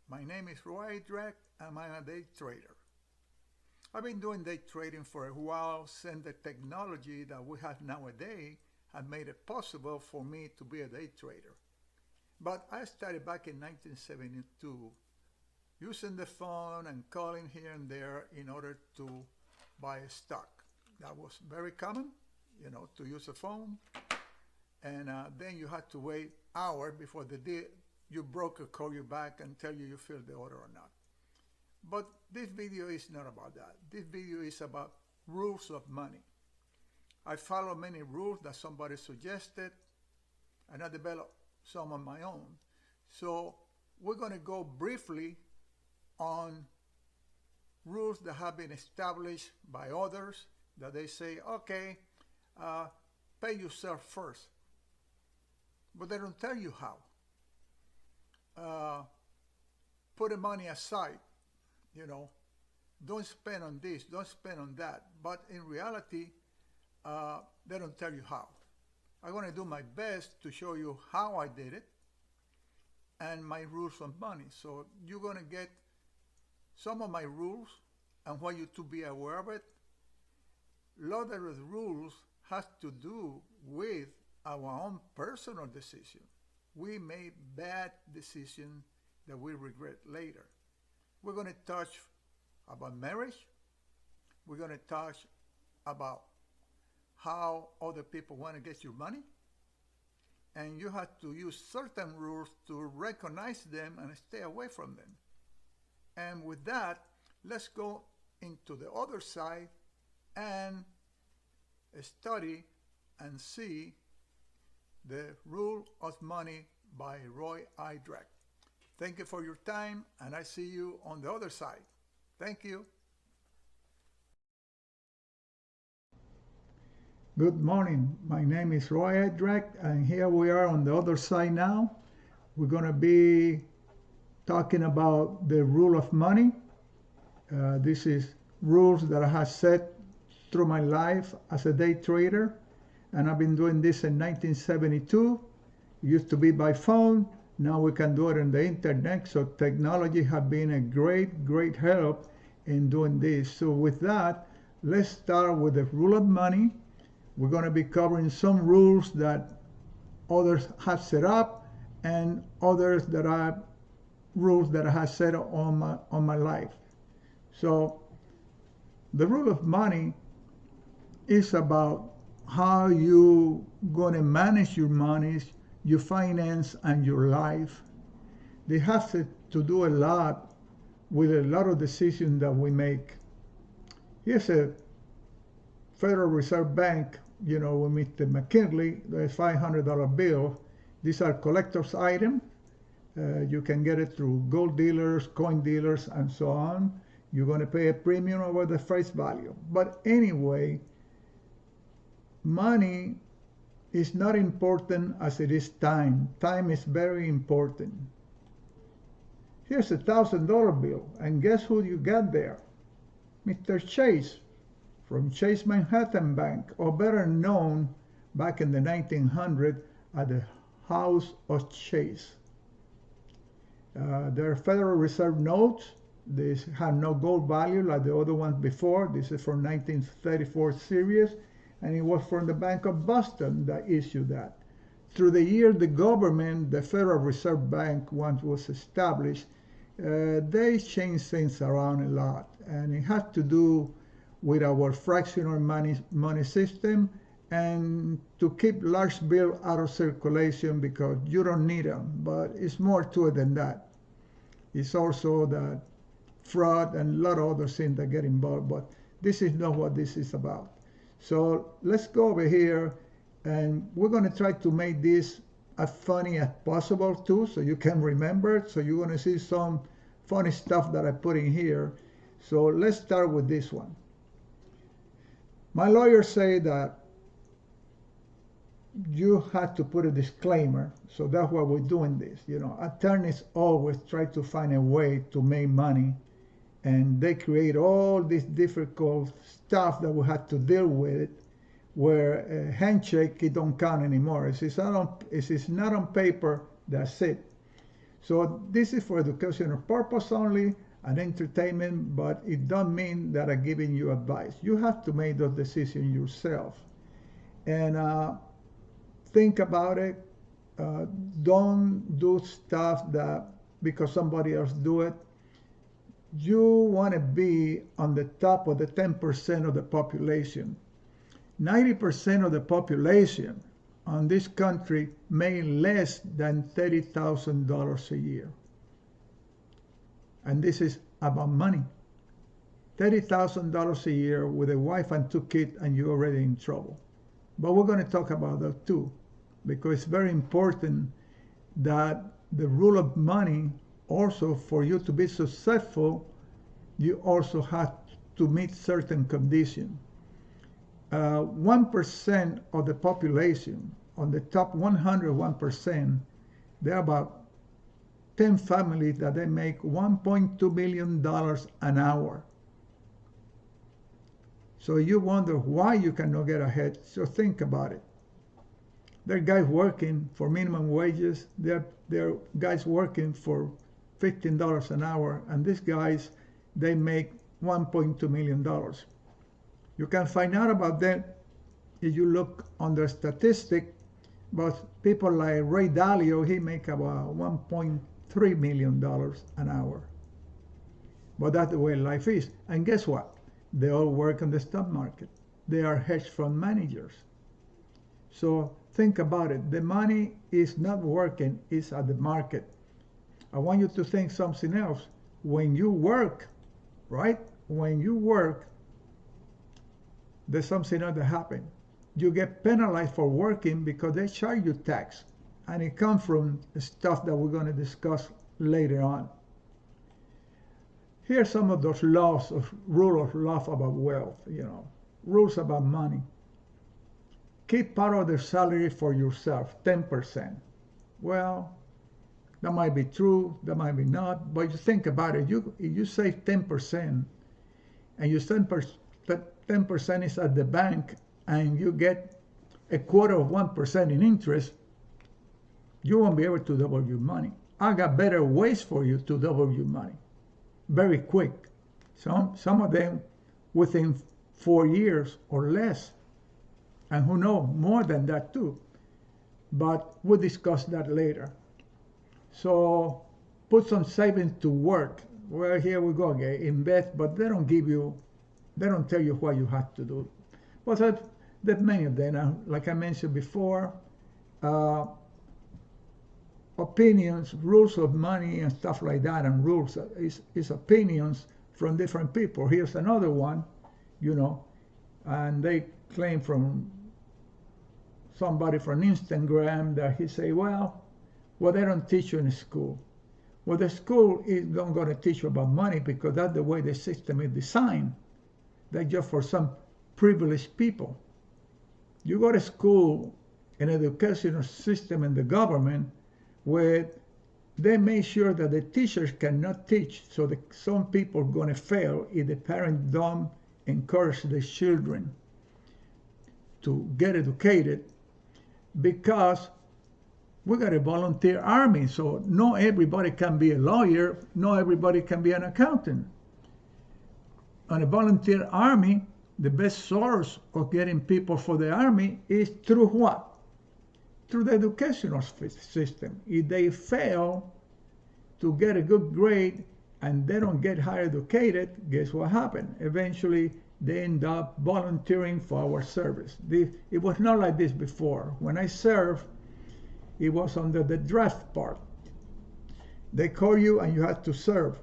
My name is Idrach and I'm a day trader. I've been doing day trading for a while since the technology that we have nowadays has made it possible for me to be a day trader. But I started back in 1972 using the phone and calling here and there in order to buy a stock. That was very common, to use a phone. And then you had to wait hours before your broker call you back and tell you filled the order or not. But this video is not about that. This video is about rules of money. I follow many rules that somebody suggested, and I developed some on my own. So we're going to go briefly on rules that have been established by others that they say, okay, pay yourself first. But they don't tell you how. Put the money aside, don't spend on this, don't spend on that. But in reality, they don't tell you how. I'm going to do my best to show you how I did it and my rules on money. So you're going to get some of my rules and what you to be aware of it. A lot of the rules has to do with our own personal decision. We made bad decisions that we regret later. We're going to touch about marriage. We're going to touch about how other people want to get your money. And you have to use certain rules to recognize them and stay away from them. And with that, let's go into the other side and study and see the Rule of Money by Roy Idrach. Thank you for your time, and I see you on the other side. Thank you. Good morning. My name is Roy Idrach, and here we are on the other side now. We're going to be talking about the Rule of Money. This is rules that I have set through my life as a day trader. And I've been doing this in 1972. It used to be by phone. Now we can do it on the internet. So technology has been a great help in doing this. So with that, let's start with the rule of money. We're going to be covering some rules that others have set up and others that are rules that I have set on my life. So the rule of money is about how you going to manage your monies, your finance, and your life. They have to do a lot with a lot of decisions that we make. Here's a Federal Reserve Bank, with Mr. McKinley, the $500 bill. These are collector's items. You can get it through gold dealers, coin dealers, and so on. You're going to pay a premium over the face value. But anyway, money is not important as it is time. Time is very important. Here's $1,000 bill, and guess who you got there? Mr. Chase from Chase Manhattan Bank, or better known back in the 1900s as the House of Chase. They're Federal Reserve notes. These have no gold value like the other ones before. This is from 1934 series. And it was from the Bank of Boston that issued that. Through the year, the government, the Federal Reserve Bank, once was established, they changed things around a lot. And it has to do with our fractional money system and to keep large bills out of circulation because you don't need them. But it's more to it than that. It's also that fraud and a lot of other things that get involved. But this is not what this is about. So let's go over here and we're going to try to make this as funny as possible too, so you can remember it. So you're going to see some funny stuff that I put in here. So let's start with this one. My lawyers say that you have to put a disclaimer. So that's why we're doing this. Attorneys always try to find a way to make money. And they create all this difficult stuff that we have to deal with, where a handshake, it don't count anymore. If it's not on paper, that's it. So this is for educational purpose only and entertainment, but it don't mean that I'm giving you advice. You have to make those decisions yourself. And think about it. Don't do stuff that because somebody else do it. You want to be on the top of the 10% of the population. 90% of the population on this country make less than $30,000 a year. And this is about money. $30,000 a year with a wife and 2 kids, and you're already in trouble. But we're going to talk about that too, because it's very important that the rule of money, also for you to be successful, you also have to meet certain conditions. 1% of the population, on the top 101%, there are about 10 families that they make $1.2 million an hour. So you wonder why you cannot get ahead. So think about it. There are guys working for minimum wages. There are guys working for $15 an hour. And these guys, they make $1.2 million. You can find out about that if you look on the statistic. But people like Ray Dalio, he make about $1.3 million an hour. But that's the way life is. And guess what? They all work in the stock market. They are hedge fund managers. So think about it. The money is not working, it's at the market. I want you to think something else. When you work, right? When you work, there's something else that happens. You get penalized for working because they charge you tax. And it comes from stuff that we're going to discuss later on. Here's some of those laws of rule of law about wealth, rules about money. Keep part of the salary for yourself, 10%. Well, that might be true, that might be not, but you think about it. If you save 10% and you spend 10% is at the bank and you get a quarter of 1% in interest, you won't be able to double your money. I got better ways for you to double your money very quick. Some of them within 4 years or less. And who knows, more than that too. But we'll discuss that later. So put some savings to work. Well, here we go again. Invest, but they don't tell you what you have to do. But there's many of them. Like I mentioned before, opinions, rules of money and stuff like that, and rules is opinions from different people. Here's another one, and they claim from somebody from Instagram that he say, well, they don't teach you in school. Well, the school is not going to teach you about money because that's the way the system is designed. That's just for some privileged people. You go to school, an educational system in the government, where they make sure that the teachers cannot teach, so that some people are going to fail if the parents don't encourage the children to get educated, because we got a volunteer army, so not everybody can be a lawyer, not everybody can be an accountant. On a volunteer army, the best source of getting people for the army is through what? Through the educational system. If they fail to get a good grade and they don't get higher educated, guess what happened? Eventually, they end up volunteering for our service. It was not like this before. When I served, it was under the draft part. They call you and you had to serve.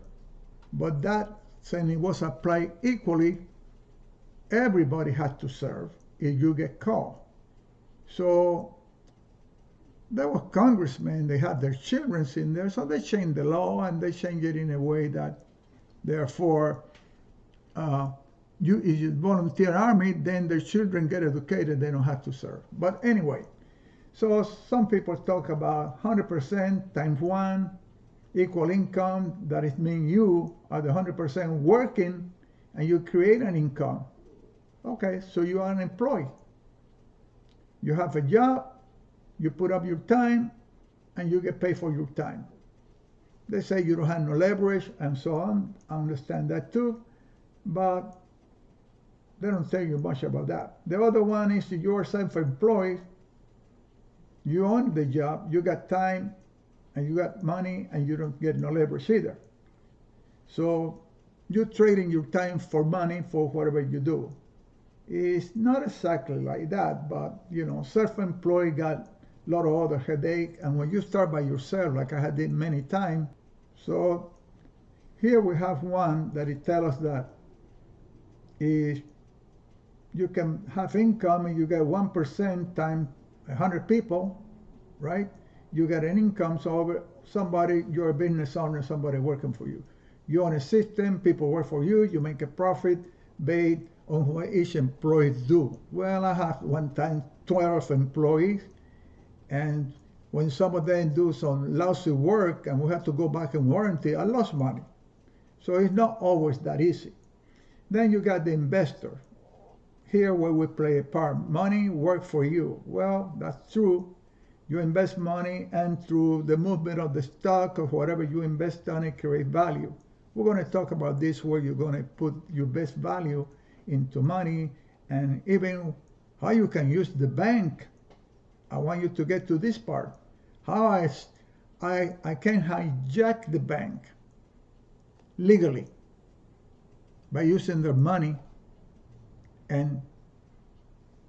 But that, since it was applied equally, everybody had to serve if you get called. So there were congressmen, they had their children in there, so they changed the law, and they changed it in a way that, therefore, if you volunteer army, then their children get educated, they don't have to serve. But anyway, so some people talk about 100% times 1 equal income. That it means you are the 100% working and you create an income. Okay, so you are unemployed. You have a job, you put up your time, and you get paid for your time. They say you don't have no leverage and so on. I understand that too, but they don't tell you much about that. The other one is that you're self-employed. You own the job, you got time, and you got money, and you don't get no leverage either. So you're trading your time for money for whatever you do. It's not exactly like that, but you know, self-employed got a lot of other headache, and when you start by yourself, like I had did many times. So here we have one that it tells us that is you can have income and you get 1% times 100 people, right? You get an income, so over somebody, you're a business owner, somebody working for you. You own a system, people work for you, you make a profit based on what each employee do. Well, I have one time 12 employees, and when some of them do some lousy work and we have to go back and warranty, I lost money. So it's not always that easy. Then you got the investor. Here where we play a part. Money work for you. Well, that's true. You invest money, and through the movement of the stock or whatever you invest on it, create value. We're going to talk about this, where you're going to put your best value into money, and even how you can use the bank. I want you to get to this part. How I can hijack the bank legally by using their money, and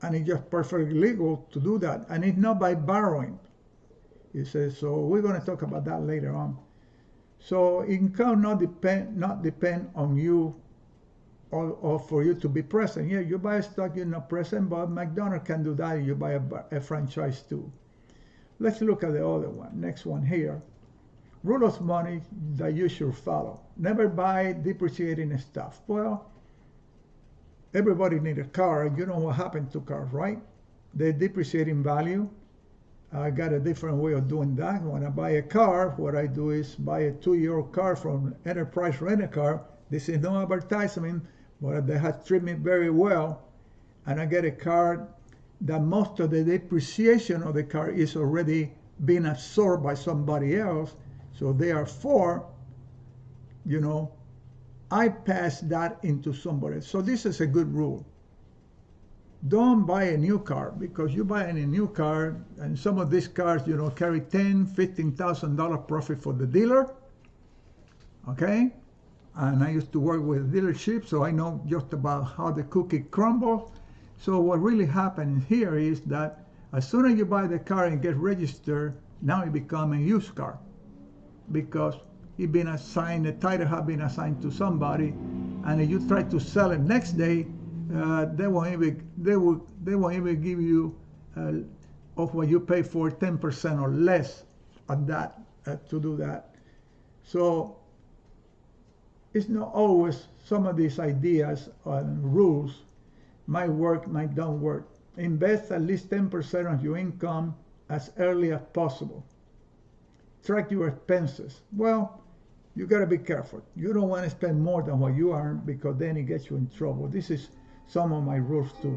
it's just perfectly legal to do that, and it's not by borrowing. He says, so we're going to talk about that later on. So income not depend on you or for you to be present. Yeah, you buy a stock, you're not present, but McDonald's can do that. You buy a franchise too. Let's look at the other one. Next one here. Rule of money that you should follow. Never buy depreciating stuff. Well, everybody needs a car. You know what happened to cars, right? They depreciate in value. I got a different way of doing that. When I buy a car, what I do is buy a 2-year-old car from Enterprise Rent-A-Car. This is no advertisement, but they have treated me very well. And I get a car that most of the depreciation of the car is already being absorbed by somebody else. So therefore, you know, I pass that into somebody. So this is a good rule. Don't buy a new car, because you buy a new car, and some of these cars, you know, carry $10,000-$15,000 profit for the dealer. Okay? And I used to work with dealerships, so I know just about how the cookie crumbles. So what really happens here is that as soon as you buy the car and get registered, now it becomes a used car, because it's been assigned, the title has been assigned to somebody, and if you try to sell it next day, they won't even give you of what you pay for 10% or less on that to do that. So it's not always some of these ideas and rules might work, might don't work. Invest at least 10% of your income as early as possible. Track your expenses. Well, you got to be careful. You don't want to spend more than what you earn, because then it gets you in trouble. This is some of my rules too.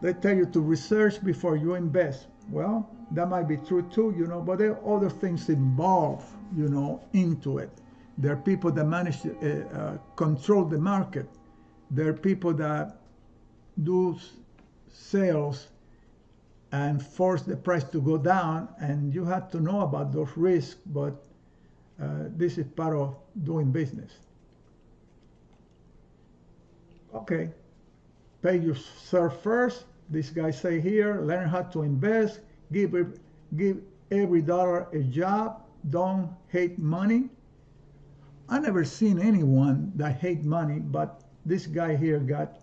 They tell you to research before you invest. Well, that might be true too, you know, but there are other things involved, you know, into it. There are people that manage to control the market. There are people that do sales and force the price to go down, and you have to know about those risks, but this is part of doing business. Okay, pay yourself first. This guy say here, learn how to invest, give every dollar a job, don't hate money. I never seen anyone that hate money, but this guy here got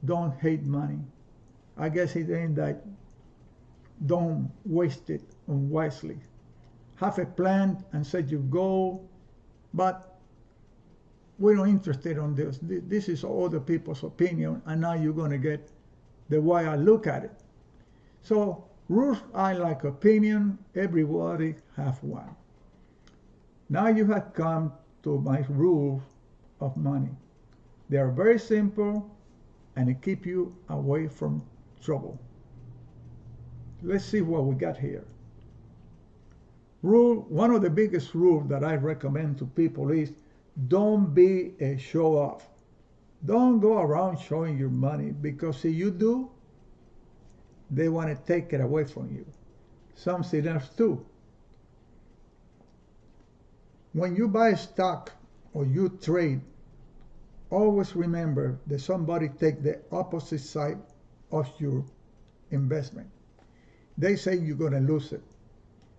don't hate money. I guess it ain't that don't waste it unwisely. Have a plan and set your goal, but we're not interested on this. This is other people's opinion, and now you're going to get the way I look at it. So rules I like opinion, everybody have one. Now you have come to my rules of money. They are very simple, and it keep you away from trouble. Let's see what we got here. One of the biggest rules that I recommend to people is don't be a show off. Don't go around showing your money, because if you do, they want to take it away from you. Something else too. When you buy stock or you trade, always remember that somebody take the opposite side of your investment. They say you're going to lose it.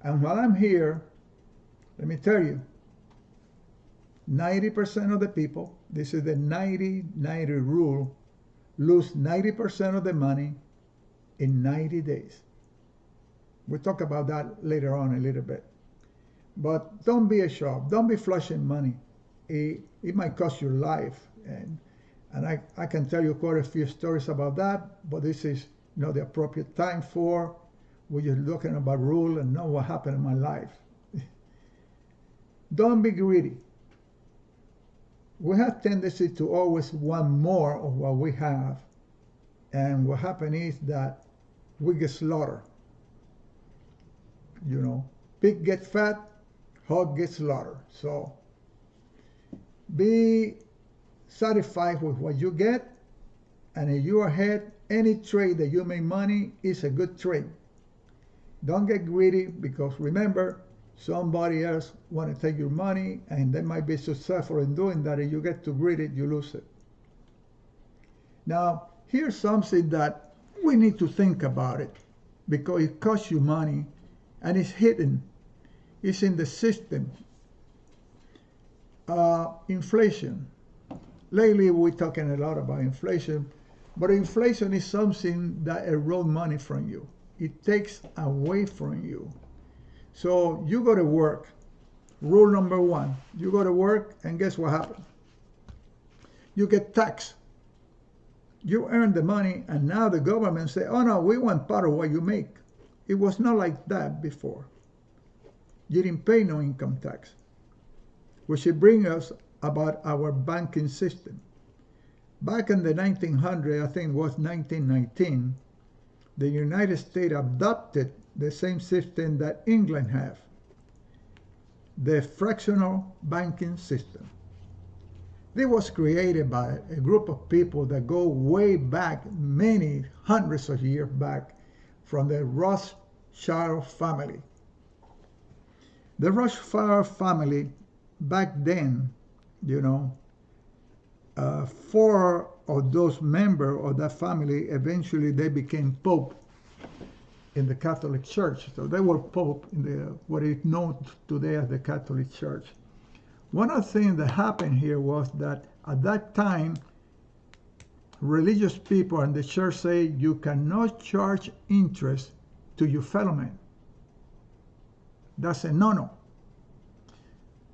And while I'm here, let me tell you, 90% of the people, this is the 90-90 rule, lose 90% of the money in 90 days. We'll talk about that later on a little bit. But don't be a shop. Don't be flushing money. It might cost your life. And I can tell you quite a few stories about that, but this is not the appropriate time for. We're just looking about rule and know what happened in my life. Don't be greedy. We have tendency to always want more of what we have. And what happens is that we get slaughtered. You know, pig gets fat, hog gets slaughtered. So be satisfied with what you get, and if you are ahead, any trade that you make money is a good trade. Don't get greedy, because remember, somebody else want to take your money, and they might be successful in doing that. If you get too greedy, you lose it. Now, here's something that we need to think about it, because it costs you money, and it's hidden. It's in the system. Inflation. Lately, we're talking a lot about inflation, but inflation is something that erodes money from you. It takes away from you. So you go to work. Rule number one, you go to work, and guess what happens? You get taxed. You earn the money, and now the government say, oh no, we want part of what you make. It was not like that before. You didn't pay no income tax. Which brings us about our banking system. Back in the 1900s, I think it was 1919, the United States adopted the same system that England have, the fractional banking system. It was created by a group of people that go way back, many hundreds of years back, from the Rothschild family. The Rothschild family back then, you know, 4 of those members of that family, eventually they became Pope in the Catholic Church. So they were Pope in what is known today as the Catholic Church. One of the things that happened here was that at that time, religious people and the church say you cannot charge interest to your fellow man. That's a no-no.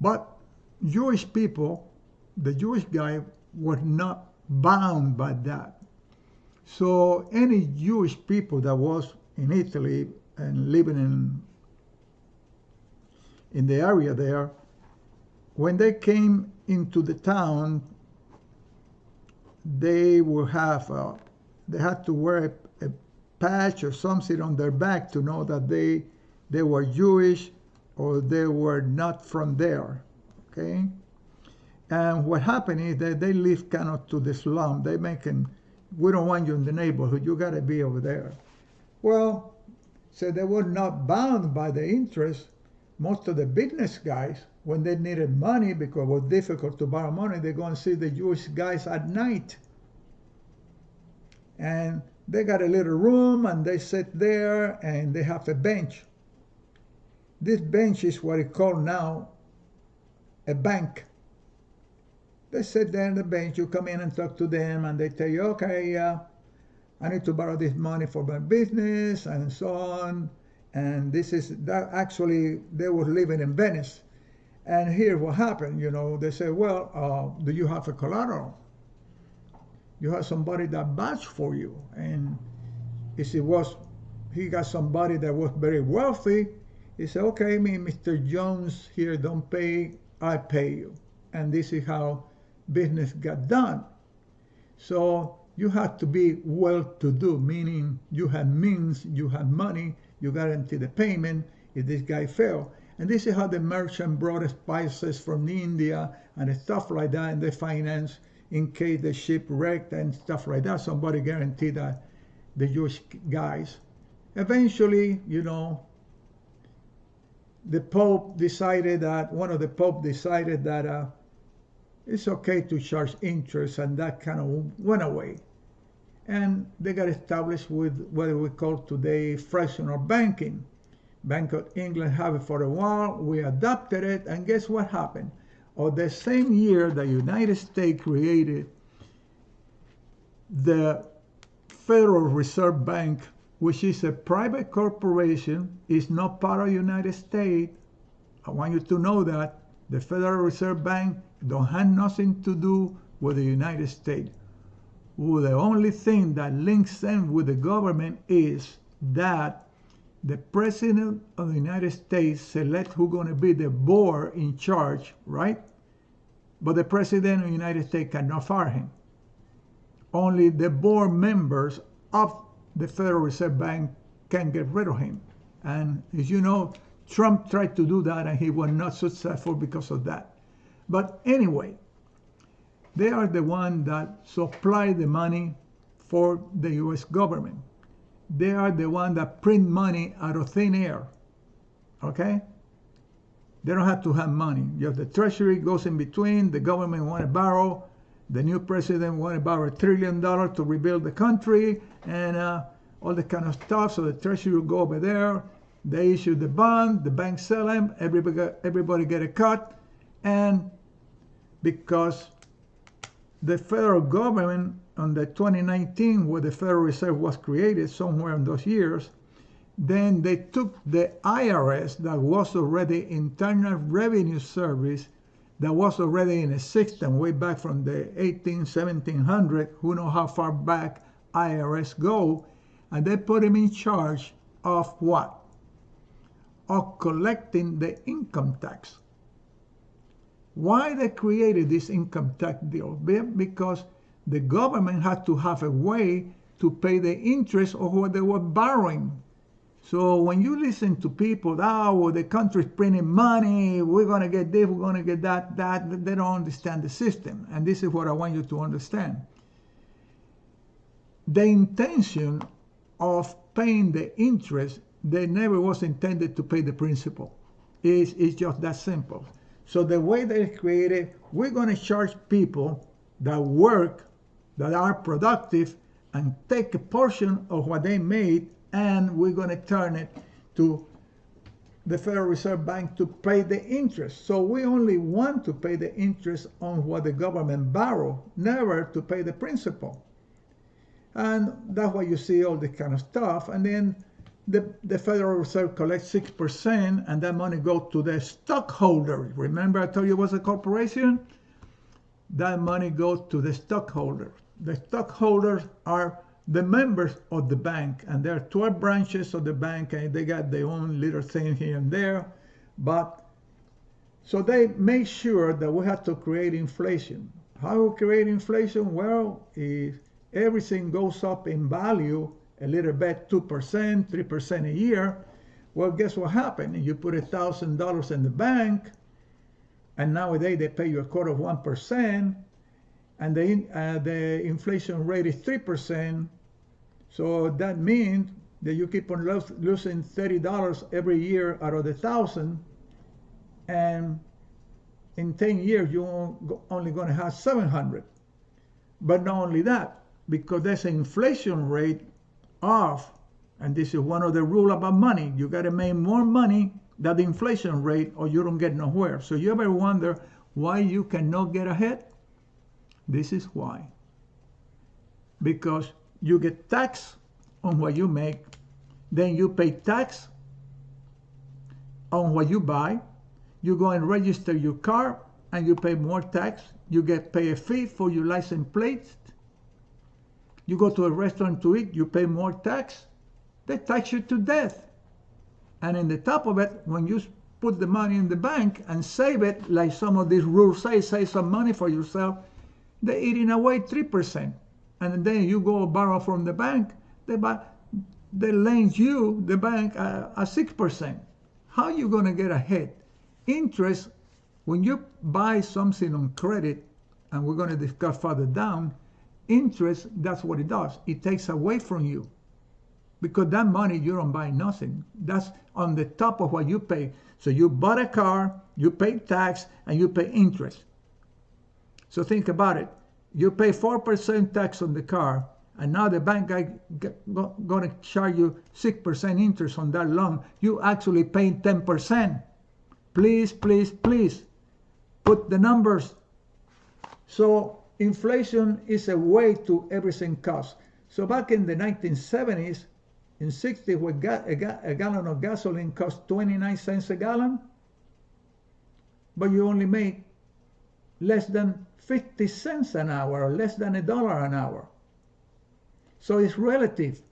But Jewish people, the Jewish guy, were not bound by that. So any Jewish people that was in Italy and living in the area there, when they came into the town, they would have they had to wear a patch or something on their back to know that they were Jewish or they were not from there. Okay. And what happened is that they live kind of to the slum. They making, we don't want you in the neighborhood. You got to be over there. Well, so they were not bound by the interest. Most of the business guys, when they needed money because it was difficult to borrow money, they go and see the Jewish guys at night. And they got a little room and they sit there and they have a bench. This bench is what is called now a bank. They sit there on the bench, you come in and talk to them, and they tell you, okay, I need to borrow this money for my business, and so on. And this is, that actually, they were living in Venice. And here what happened, you know, they say, well, do you have a collateral? You have somebody that vouched for you. And if he got somebody that was very wealthy, he said, okay, Mr. Jones here don't pay, I pay you. And this is how business got done. So you have to be well-to-do, meaning you have means, you have money, you guarantee the payment if this guy fail. And this is how the merchant brought spices from India and stuff like that, and they finance in case the ship wrecked and stuff like that. Somebody guaranteed that the Jewish guys. Eventually, the Pope decided that, one of the Pope decided that it's okay to charge interest, and that kind of went away. And they got established with what we call today fractional banking. Bank of England have it for a while. We adopted it, and guess what happened? Or the same year the United States created the Federal Reserve Bank, which is a private corporation, is not part of the United States. I want you to know that the Federal Reserve Bank don't have nothing to do with the United States. Well, the only thing that links them with the government is that the President of the United States select who's going to be the board in charge, right? But the President of the United States cannot fire him. Only the board members of the Federal Reserve Bank can get rid of him. And as you know, Trump tried to do that and he was not successful because of that. But anyway, they are the ones that supply the money for the US government. They are the ones that print money out of thin air. Okay? They don't have to have money. Just the Treasury goes in between. The government want to borrow. The new president want to borrow $1 trillion to rebuild the country and all that kind of stuff. So the Treasury will go over there. They issue the bond. The banks sell them. Everybody get a cut. And because the federal government on the 2019, where the Federal Reserve was created somewhere in those years, then they took the IRS that was already Internal Revenue Service, that was already in a system way back from the 1700, who know how far back IRS go, and they put him in charge of what? Of collecting the income tax. Why they created this income tax deal? Because the government had to have a way to pay the interest of what they were borrowing. So when you listen to people, well, the country's printing money, we're going to get this, we're going to get that, they don't understand the system. And this is what I want you to understand. The intention of paying the interest, they never was intended to pay the principal. It's just that simple. So the way they created, we're going to charge people that work, that are productive, and take a portion of what they made, and we're going to turn it to the Federal Reserve Bank to pay the interest. So we only want to pay the interest on what the government borrow, never to pay the principal. And that's why you see all this kind of stuff. And then the Federal Reserve collects 6%, and that money goes to the stockholders. Remember I told you it was a corporation? That money goes to the stockholders. The stockholders are the members of the bank, and there are 12 branches of the bank, and they got their own little thing here and there. But so they make sure that we have to create inflation. How we create inflation? Well, if everything goes up in value a little bit, 2%, 3% a year, well, guess what happened? You put $1,000 in the bank, and nowadays they pay you 1/4%, and the inflation rate is 3%. So that means that you keep on losing $30 every year out of the 1,000, and in 10 years you're only going to have 700. But not only that, because there's an inflation rate of, and this is one of the rules about money, you got to make more money than the inflation rate or you don't get nowhere. So you ever wonder why you cannot get ahead? This is why. Because you get tax on what you make, then you pay tax on what you buy, you go and register your car and you pay more tax, you pay a fee for your license plates, you go to a restaurant to eat, you pay more tax, they tax you to death. And in the top of it, when you put the money in the bank and save it, like some of these rules say, save some money for yourself, they're eating away 3%. And then you go borrow from the bank, they lend you, the bank, 6%. how you going to get ahead? Interest, when you buy something on credit, and we're going to discuss further down, interest, that's what it does. It takes away from you. Because that money, you don't buy nothing. That's on the top of what you pay. So you bought a car, you pay tax, and you pay interest. So think about it. You pay 4% tax on the car, and now the bank guy going to charge you 6% interest on that loan. You actually paying 10%. Please, please, please, put the numbers. So inflation is a way to everything costs. So back in the 1970s, in 60s, when a gallon of gasoline cost 29 cents a gallon, but you only make less than 50 cents an hour, or less than $1 an hour. So it's relative.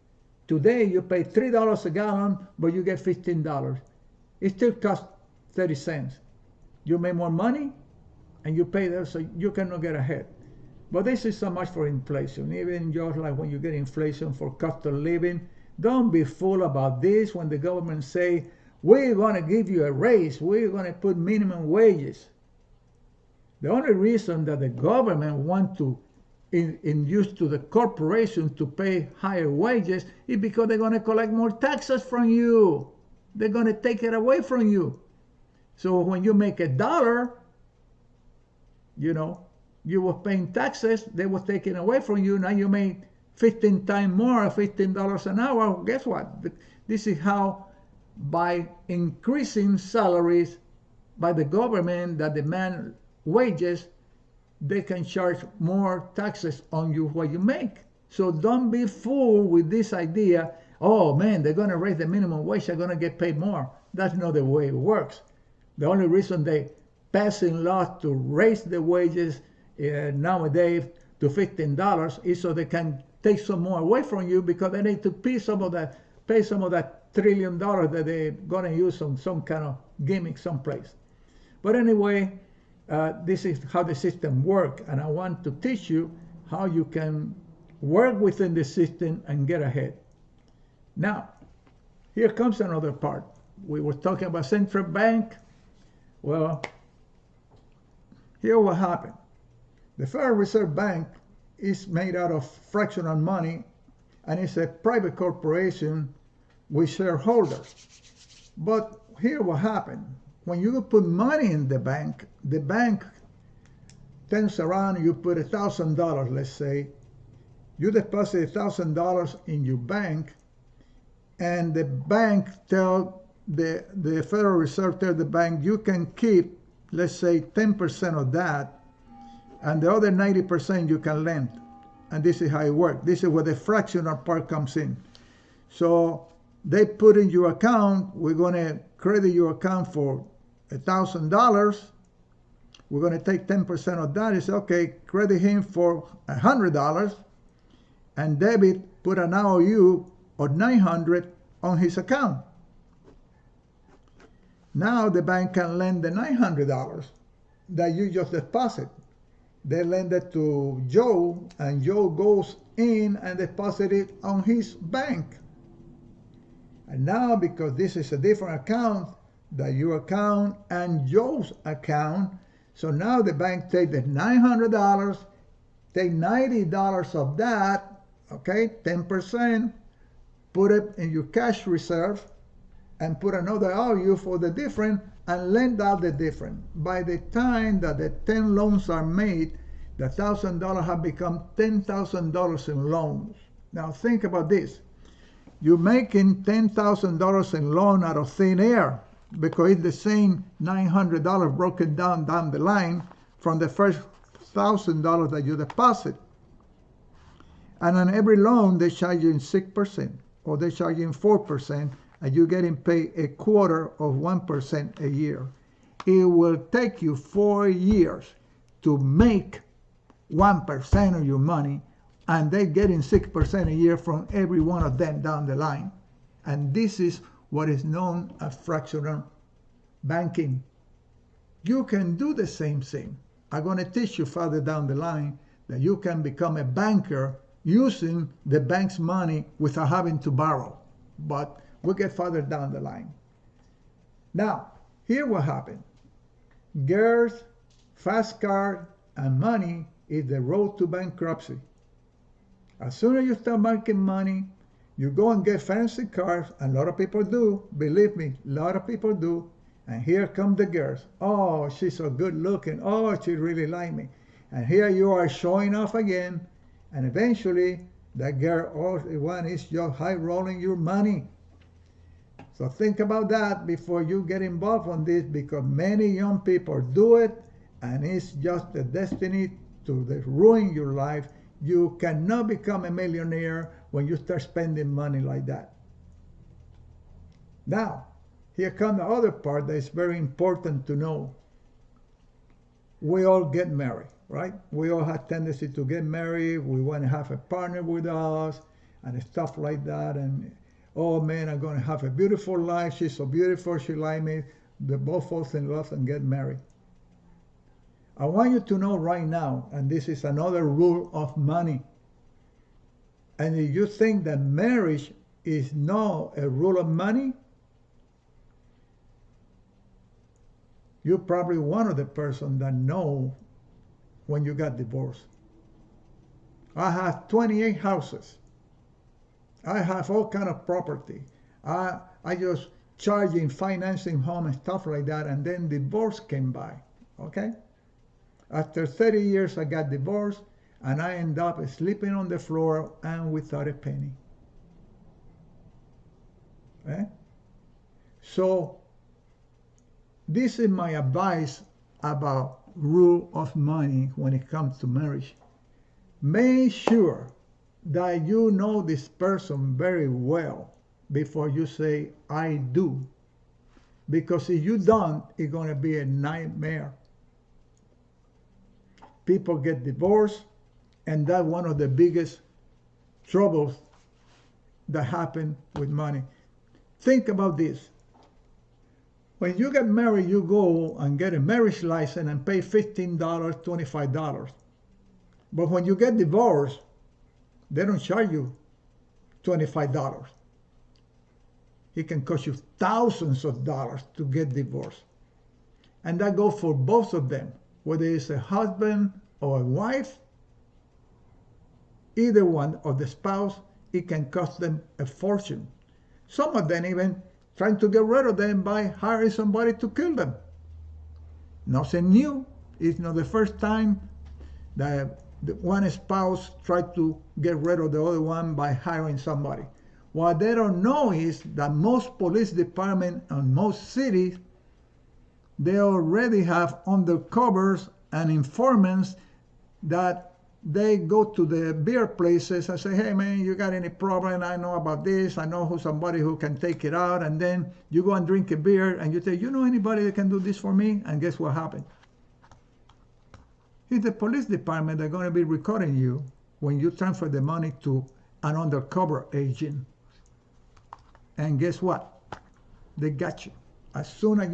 Today you pay $3 a gallon, but you get $15. It still costs 30 cents. You make more money, and you pay there, so you cannot get ahead. But this is so much for inflation. Even just like when you get inflation for cost of living, don't be fooled about this when the government say, we're going to give you a raise, we're going to put minimum wages. The only reason that the government want to induce to the corporation to pay higher wages is because they're going to collect more taxes from you. They're going to take it away from you. So when you make $1, you were paying taxes, they were taking away from you. Now you make 15 times more, $15 an hour. Guess what? This is how, by increasing salaries by the government that demand wages, they can charge more taxes on you what you make. So don't be fooled with this idea, oh man, they're going to raise the minimum wage, they're going to get paid more. That's not the way it works. The only reason they passing laws to raise the wages nowadays to $15 is so they can take some more away from you, because they need to pay some of that $1 trillion that they're going to use on some kind of gimmick someplace. But anyway, this is how the system works, and I want to teach you how you can work within the system and get ahead. Now, here comes another part. We were talking about central bank. Well, here what happened. The Federal Reserve Bank is made out of fractional money, and it's a private corporation with shareholders. But here what happened. When you put money in the bank turns around and you put $1,000, let's say. You deposit $1,000 in your bank, and the bank tell the Federal Reserve tell the bank, you can keep, let's say, 10% of that, and the other 90% you can lend. And this is how it works. This is where the fractional part comes in. So they put in your account, we're going to credit your account for $1,000. We're going to take 10% of that. It's okay, credit him for $100, and debit, put an IOU of $900 on his account. Now the bank can lend the $900 that you just deposit. They lend it to Joe, and Joe goes in and deposit it on his bank. And now, because this is a different account than your account and Joe's account, so now the bank take the $900, take $90 of that, okay, 10%, put it in your cash reserve, and put another IOU for the different, and lend out the different. By the time that the 10 loans are made, the $1,000 have become $10,000 in loans. Now think about this. You're making $10,000 in loan out of thin air, because it's the same $900 broken down the line from the first $1,000 that you deposit. And on every loan, they're charging 6%, or they're charging 4%, and you're getting paid 1/4 of 1% a year. It will take you 4 years to make 1% of your money, and they're getting 6% a year from every one of them down the line. And this is what is known as fractional banking. You can do the same thing. I'm going to teach you further down the line that you can become a banker using the bank's money without having to borrow. But we'll get further down the line. Now, here what happened. Girls, fast car, and money is the road to bankruptcy. As soon as you start making money, you go and get fancy cars, and a lot of people do, believe me, a lot of people do. And here come the girls. Oh, she's so good looking. Oh, she really like me. And here you are showing off again. And eventually, that girl, all the one is just high rolling your money. So think about that before you get involved on this, because many young people do it, and it's just the destiny to ruin your life. You cannot become a millionaire when you start spending money like that. Now, here comes the other part that is very important to know. We all get married, right? We all have tendency to get married. We want to have a partner with us and stuff like that. And oh man, I'm going to have a beautiful life. She's so beautiful. She like me. They both fall in love and get married. I want you to know right now, and this is another rule of money. And if you think that marriage is not a rule of money, you're probably one of the person that know when you got divorced. I have 28 houses. I have all kind of property. I just charging, financing home and stuff like that, and then divorce came by, okay? After 30 years, I got divorced, and I ended up sleeping on the floor and without a penny. Okay? So, this is my advice about rule of money when it comes to marriage. Make sure that you know this person very well before you say, I do. Because if you don't, it's going to be a nightmare. People get divorced, and that's one of the biggest troubles that happen with money. Think about this. When you get married, you go and get a marriage license and pay $15, $25. But when you get divorced, they don't charge you $25. It can cost you thousands of dollars to get divorced. And that goes for both of them, whether it's a husband or a wife, either one of the spouse, it can cost them a fortune. Some of them even trying to get rid of them by hiring somebody to kill them. Nothing new. It's not the first time that the one spouse tried to get rid of the other one by hiring somebody. What they don't know is that most police departments and most cities, they already have undercovers and informants that they go to the beer places and say, hey man, you got any problem? I know about this. I know somebody who can take it out. And then you go and drink a beer and you say, you know anybody that can do this for me? And guess what happened? It's the police department that's going to be recording you when you transfer the money to an undercover agent. And guess what? They got you. As soon as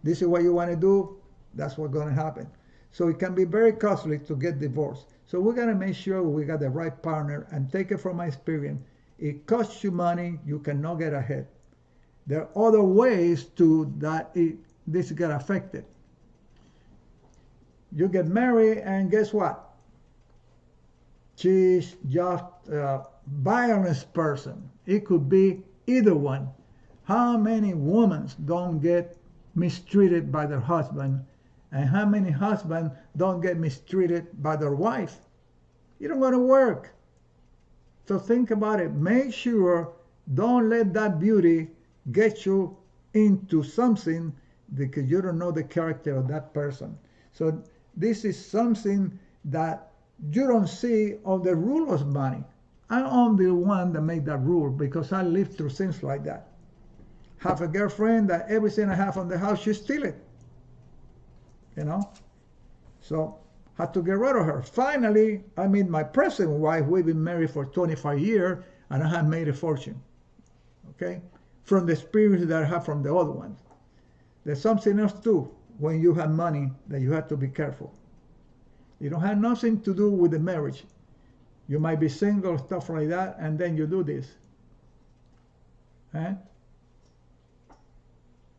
this is what you want to do, that's what's going to happen. So it can be very costly to get divorced. So we got to make sure we got the right partner, and take it from my experience. It costs you money, you cannot get ahead. There are other ways to that this get affected. You get married, and guess what? She's just a violent person. It could be either one. How many women don't get mistreated by their husband, and how many husbands don't get mistreated by their wife? You don't want to work. So think about it. Make sure, don't let that beauty get you into something, because you don't know the character of that person. So this is something that you don't see on the rule of money. I'm the one that made that rule, because I lived through things like that. Have a girlfriend that everything I have on the house, she steal it. You know? So, had to get rid of her. Finally, I meet my present wife. We've been married for 25 years, and I have made a fortune. Okay? From the experience that I have from the other ones. There's something else too, when you have money, that you have to be careful. It don't have nothing to do with the marriage. You might be single, stuff like that, and then you do this. Eh?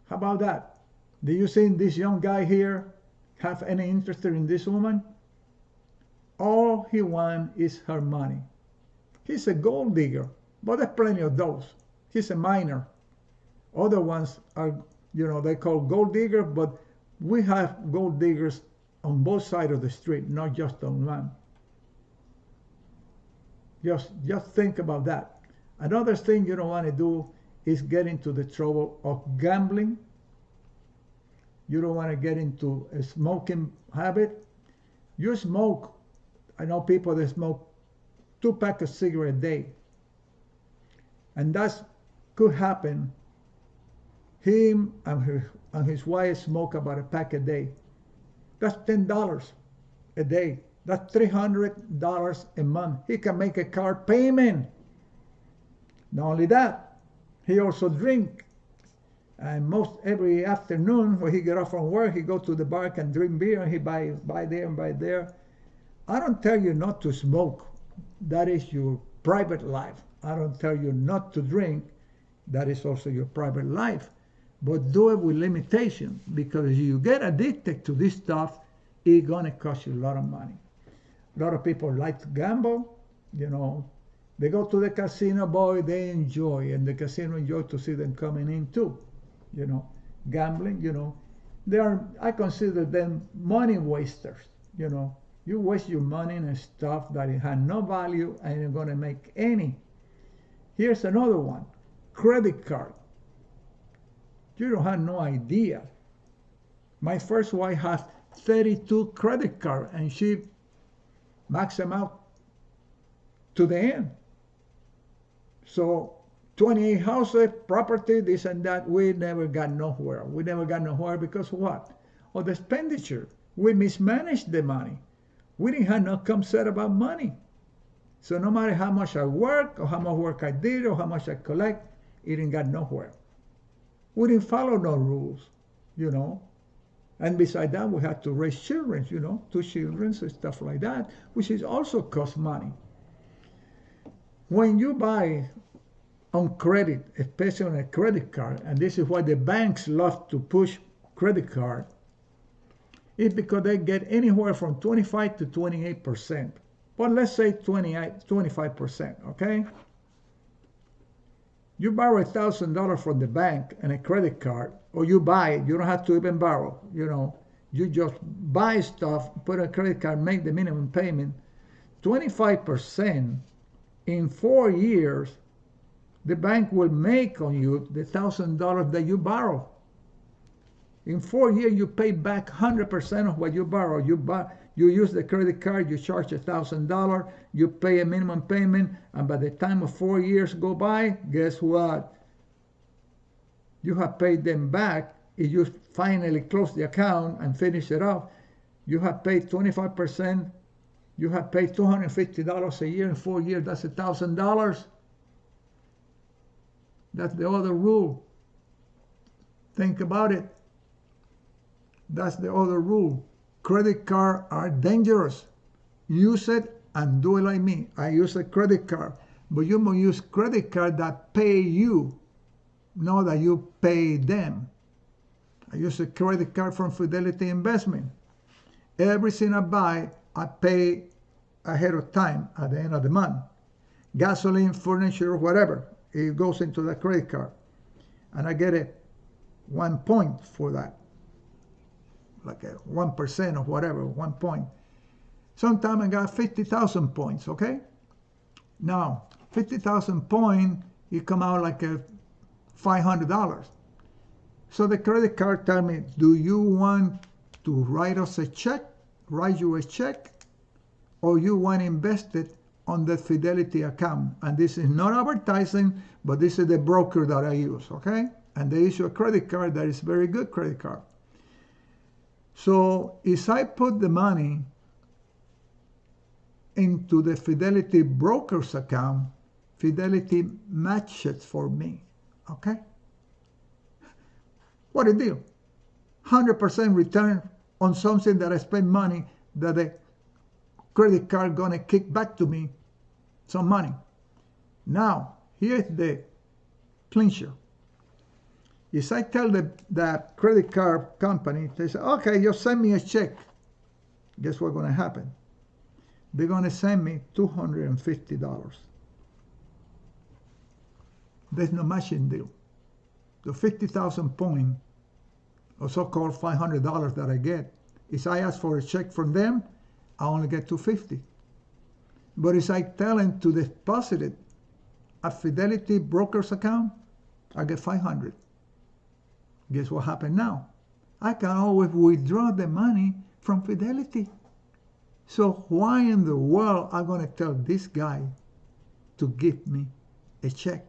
How about that? Do you think this young guy here have any interest in this woman? All he wants is her money. He's a gold digger, but there's plenty of those. He's a miner. Other ones are, they call gold digger, but we have gold diggers on both sides of the street, not just on one. Just think about that. Another thing you don't want to do is get into the trouble of gambling. You don't want to get into a smoking habit. You smoke. I know people that smoke 2 packs of cigarettes a day. And that could happen. Him and his wife smoke about a pack a day. That's $10 a day. That's $300 a month. He can make a car payment. Not only that, he also drink. And most every afternoon when he get off from work, he go to the bar and drink beer, and he buy there and buy there. I don't tell you not to smoke. That is your private life. I don't tell you not to drink. That is also your private life. But do it with limitation, because if you get addicted to this stuff, it's gonna cost you a lot of money. A lot of people like to gamble, They go to the casino, boy, they enjoy, and the casino enjoy to see them coming in too. Gambling, I consider them money wasters, You waste your money in stuff that it has no value and you're going to make any. Here's another one, credit card. You don't have no idea. My first wife has 32 credit cards, and she maxed them out to the end. So 28 houses, property, this and that, we never got nowhere. We never got nowhere because what? Of the expenditure. We mismanaged the money. We didn't have no concept about money. So no matter how much I work, or how much work I did, or how much I collect, it didn't got nowhere. We didn't follow no rules, And besides that, we had to raise children, 2 children and stuff like that, which is also cost money. When you buy on credit, especially on a credit card, and this is why the banks love to push credit card, it's because they get anywhere from 25 to 28%. But let's say 25%, okay? You borrow $1,000 from the bank and a credit card, or you buy it, you don't have to even borrow, You just buy stuff, put a credit card, make the minimum payment. 25% in 4 years, the bank will make on you the $1,000 that you borrow. In 4 years, you pay back 100% of what you borrow. You use the credit card, you charge $1,000, you pay a minimum payment, and by the time of 4 years go by, guess what? You have paid them back. If you finally close the account and finish it off, you have paid 25%. You have paid $250 a year in 4 years. That's $1,000. That's the other rule. Think about it. That's the other rule. Credit cards are dangerous. Use it and do it like me. I use a credit card. But you must use credit card that pay you, not that you pay them. I use a credit card from Fidelity Investment. Everything I buy, I pay ahead of time at the end of the month. Gasoline, furniture, whatever, it goes into the credit card. And I get 1 point for that. Like 1% or whatever, 1 point. Sometimes I got 50,000 points, okay? Now, 50,000 points, it come out like $500. So the credit card tell me, do you want to write you a check, or you want to invest it on the Fidelity account? And this is not advertising, but this is the broker that I use, okay? And they issue a credit card that is very good credit card. So if I put the money into the Fidelity broker's account, Fidelity matches for me, okay? What a deal. 100% return on something that I spend money that the credit card gonna kick back to me some money. Now, here's the clincher. If I tell the credit card company, they say, okay, you send me a check. Guess what's going to happen? They're going to send me $250. There's no matching deal. The 50,000 point, or so-called $500 that I get, if I ask for a check from them, I only get $250. But if I tell them to deposit it at Fidelity broker's account, I get $500. Guess what happened now? I can always withdraw the money from Fidelity. So why in the world am I going to tell this guy to give me a check?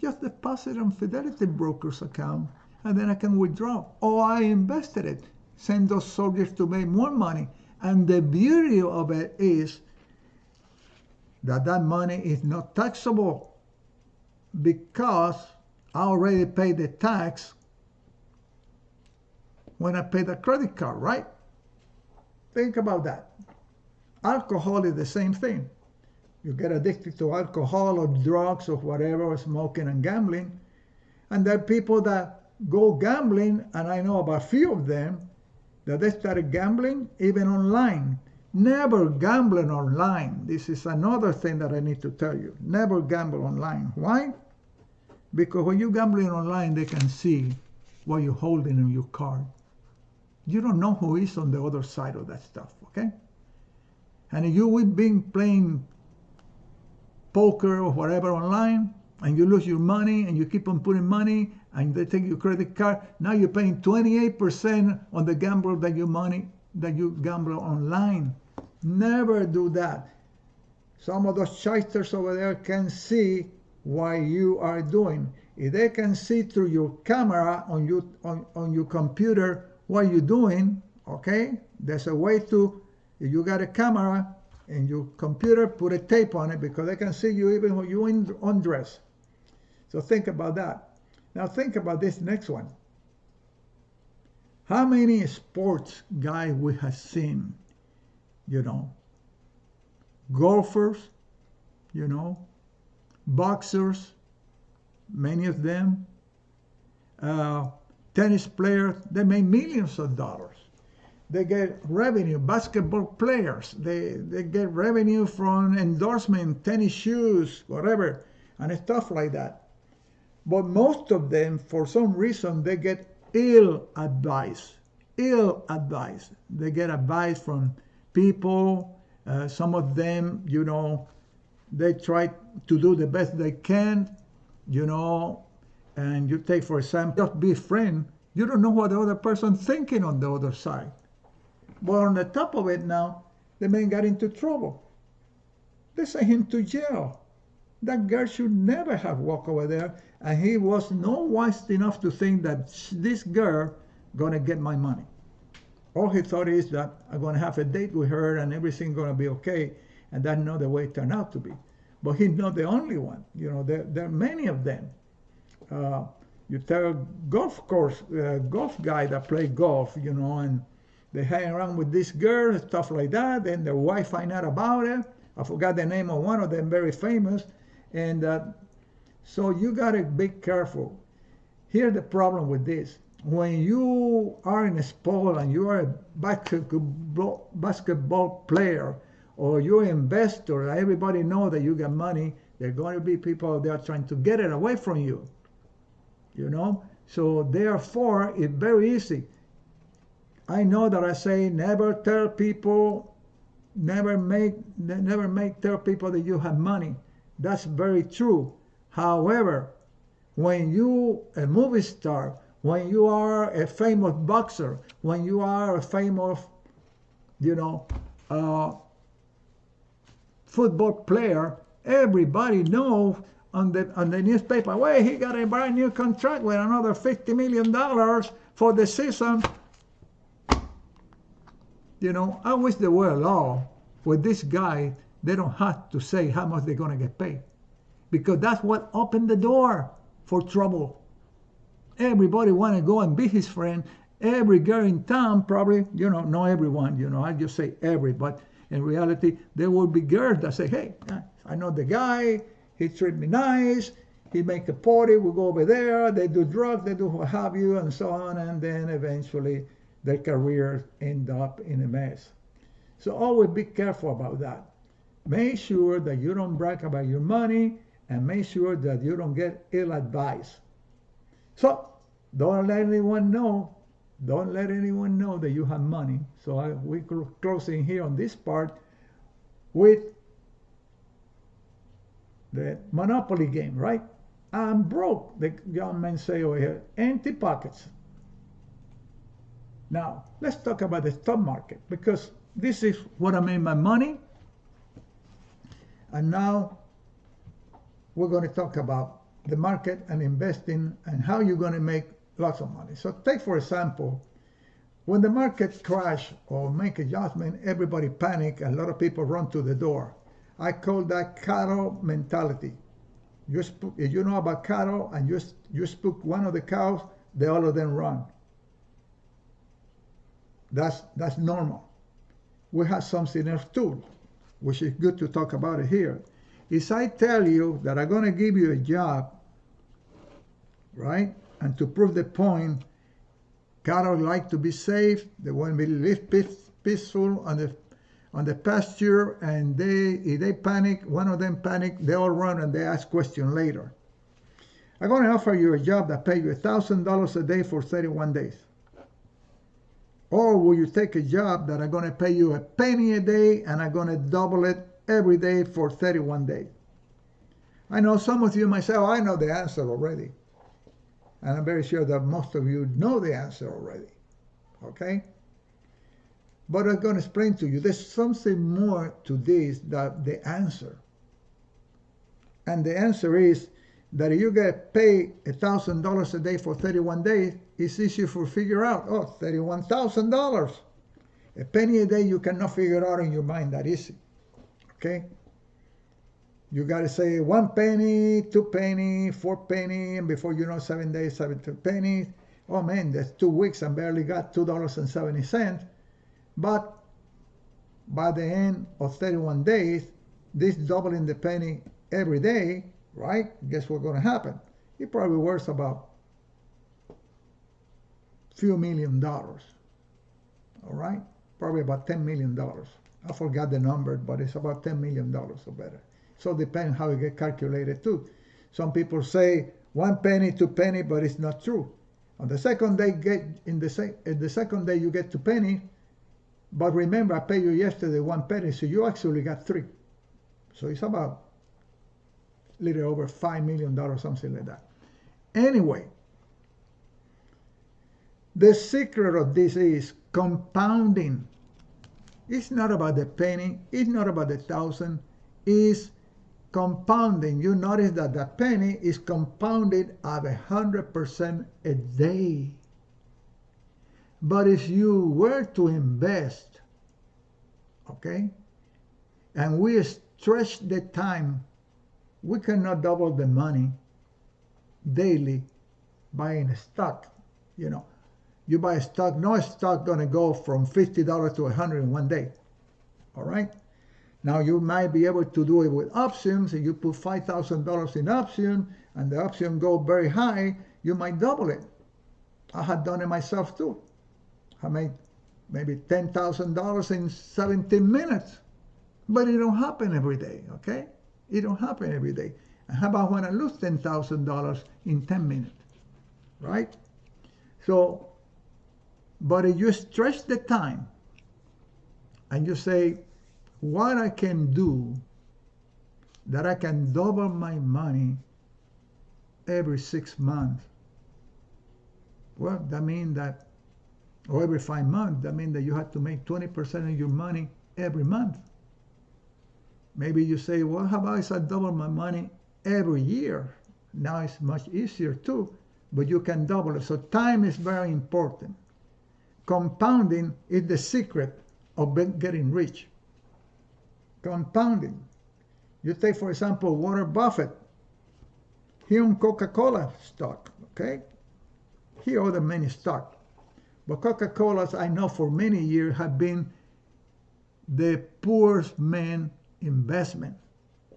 Just deposit on Fidelity broker's account, and then I can withdraw. Or I invested it, send those soldiers to make more money. And the beauty of it is that that money is not taxable because I already paid the tax when I pay the credit card, right? Think about that. Alcohol is the same thing. You get addicted to alcohol or drugs or whatever, or smoking and gambling. And there are people that go gambling, and I know about a few of them, that they started gambling even online. Never gambling online. This is another thing that I need to tell you. Never gamble online. Why? Because when you're gambling online, they can see what you're holding in your card. You don't know who is on the other side of that stuff, okay? And if you've been playing poker or whatever online, and you lose your money, and you keep on putting money, and they take your credit card, now you're paying 28% on the gamble that your money that you gamble online. Never do that. Some of those shysters over there can see what you are doing. If they can see through your camera on your computer what you're doing, okay, there's a way to, if you got a camera in your computer, put a tape on it, because they can see you even when you undress. So think about that. Now think about this next one. How many sports guys we have seen, golfers, boxers, many of them, tennis players, they make millions of dollars. They get revenue. Basketball players, they get revenue from endorsement, tennis shoes, whatever, and stuff like that. But most of them, for some reason, they get ill advice. They get advice from people. Some of them, they try to do the best they can, and you take, for example, just be a friend. You don't know what the other person's thinking on the other side. But on the top of it now, the man got into trouble. They sent him to jail. That girl should never have walked over there, and he was not wise enough to think that this girl gonna get my money. All he thought is that I'm gonna have a date with her and everything's gonna be okay, and that's not the way it turned out to be. But he's not the only one. There are many of them. You tell golf guy that play golf, and they hang around with this girl, stuff like that, and their wife find out about it. I forgot the name of one of them, very famous. And so you gotta be careful. Here's the problem with this. When you are in a sport and you are a basketball player, or you're an investor, everybody knows that you got money, there are going to be people out there trying to get it away from you. So therefore, it's very easy. I know that I say never tell people, never tell people that you have money. That's very true. However, when you a movie star, when you are a famous boxer, when you are a famous, football player, everybody knows on the newspaper, well, he got a brand new contract with another $50 million for the season. I wish there were a law with this guy. They don't have to say how much they're going to get paid, because that's what opened the door for trouble. Everybody want to go and be his friend. Every girl in town probably, not everyone, I just say every, but in reality, there will be girls that say, hey, I know the guy, he treat me nice, He make a party, we go over there, they do drugs, they do what have you, and so on, and then eventually their careers end up in a mess. So always be careful about that. Make sure that you don't brag about your money, and make sure that you don't get ill advice. So don't let anyone know. Don't let anyone know that you have money. So we're closing here on this part with the Monopoly game, right? I'm broke, the young men say over here. Empty pockets. Now, let's talk about the stock market, because this is what I made my money. And now we're going to talk about the market and investing and how you're going to make lots of money. So take, for example, when the market crash or make adjustment, everybody panic, a lot of people run to the door. I call that cattle mentality. If you know about cattle and you spook one of the cows, all of them run. That's normal. We have something else too, which is good to talk about it here. If I tell you that I'm going to give you a job, right, and to prove the point, cattle like to be safe, they want to live peaceful on the pasture, and if they panic, one of them panic, they all run and they ask questions later. I'm going to offer you a job that pays you $1,000 a day for 31 days. Or will you take a job that I'm going to pay you a penny a day and I'm going to double it every day for 31 days? I know some of you might say, oh, I know the answer already. And I'm very sure that most of you know the answer already. Okay? But I'm going to explain to you, there's something more to this than the answer. And the answer is that if you get paid $1,000 a day for 31 days, it's easy to figure out, oh, $31,000. A penny a day you cannot figure out in your mind that easy. Okay? You got to say 1 penny, 2 penny, 4 penny, and before you know 7 days, 17 pennies. Oh man, that's 2 weeks and barely got $2.70. But by the end of 31 days, this doubling the penny every day, right? Guess what's going to happen? It probably worth about few $1 million. All right? Probably about $10 million. I forgot the number, but it's about $10 million or better. So it depends how it gets calculated too. Some people say 1 penny, 2 penny, but it's not true. On the second day, the second day you get 2 penny, but remember I paid you yesterday 1 penny, so you actually got 3. So it's about a little over $5 million, something like that. Anyway, the secret of this is compounding. It's not about the penny, it's not about the 1,000, it's compounding. You notice that the penny is compounded at 100% a day. But if you were to invest, okay, and we stretch the time, we cannot double the money daily buying a stock. You know, you buy a stock, no stock going to go from $50 to $100 in 1 day. All right? Now you might be able to do it with options. If you put $5,000 in option and the option go very high, you might double it. I had done it myself too. I made maybe $10,000 in 17 minutes. But it don't happen every day, okay? It don't happen every day. And how about when I lose $10,000 in 10 minutes, right? So, but if you stretch the time and you say, what I can do that I can double my money every 6 months, well, that means that, or every 5 months, that means that you have to make 20% of your money every month. Maybe you say, well, how about if I double my money every year? Now it's much easier too, but you can double it. So time is very important. Compounding is the secret of getting rich. Compounding. You take, for example, Warren Buffett. He owns Coca-Cola stock, okay? He owns many stock. But Coca-Cola's, I know for many years, have been the poorest man investment.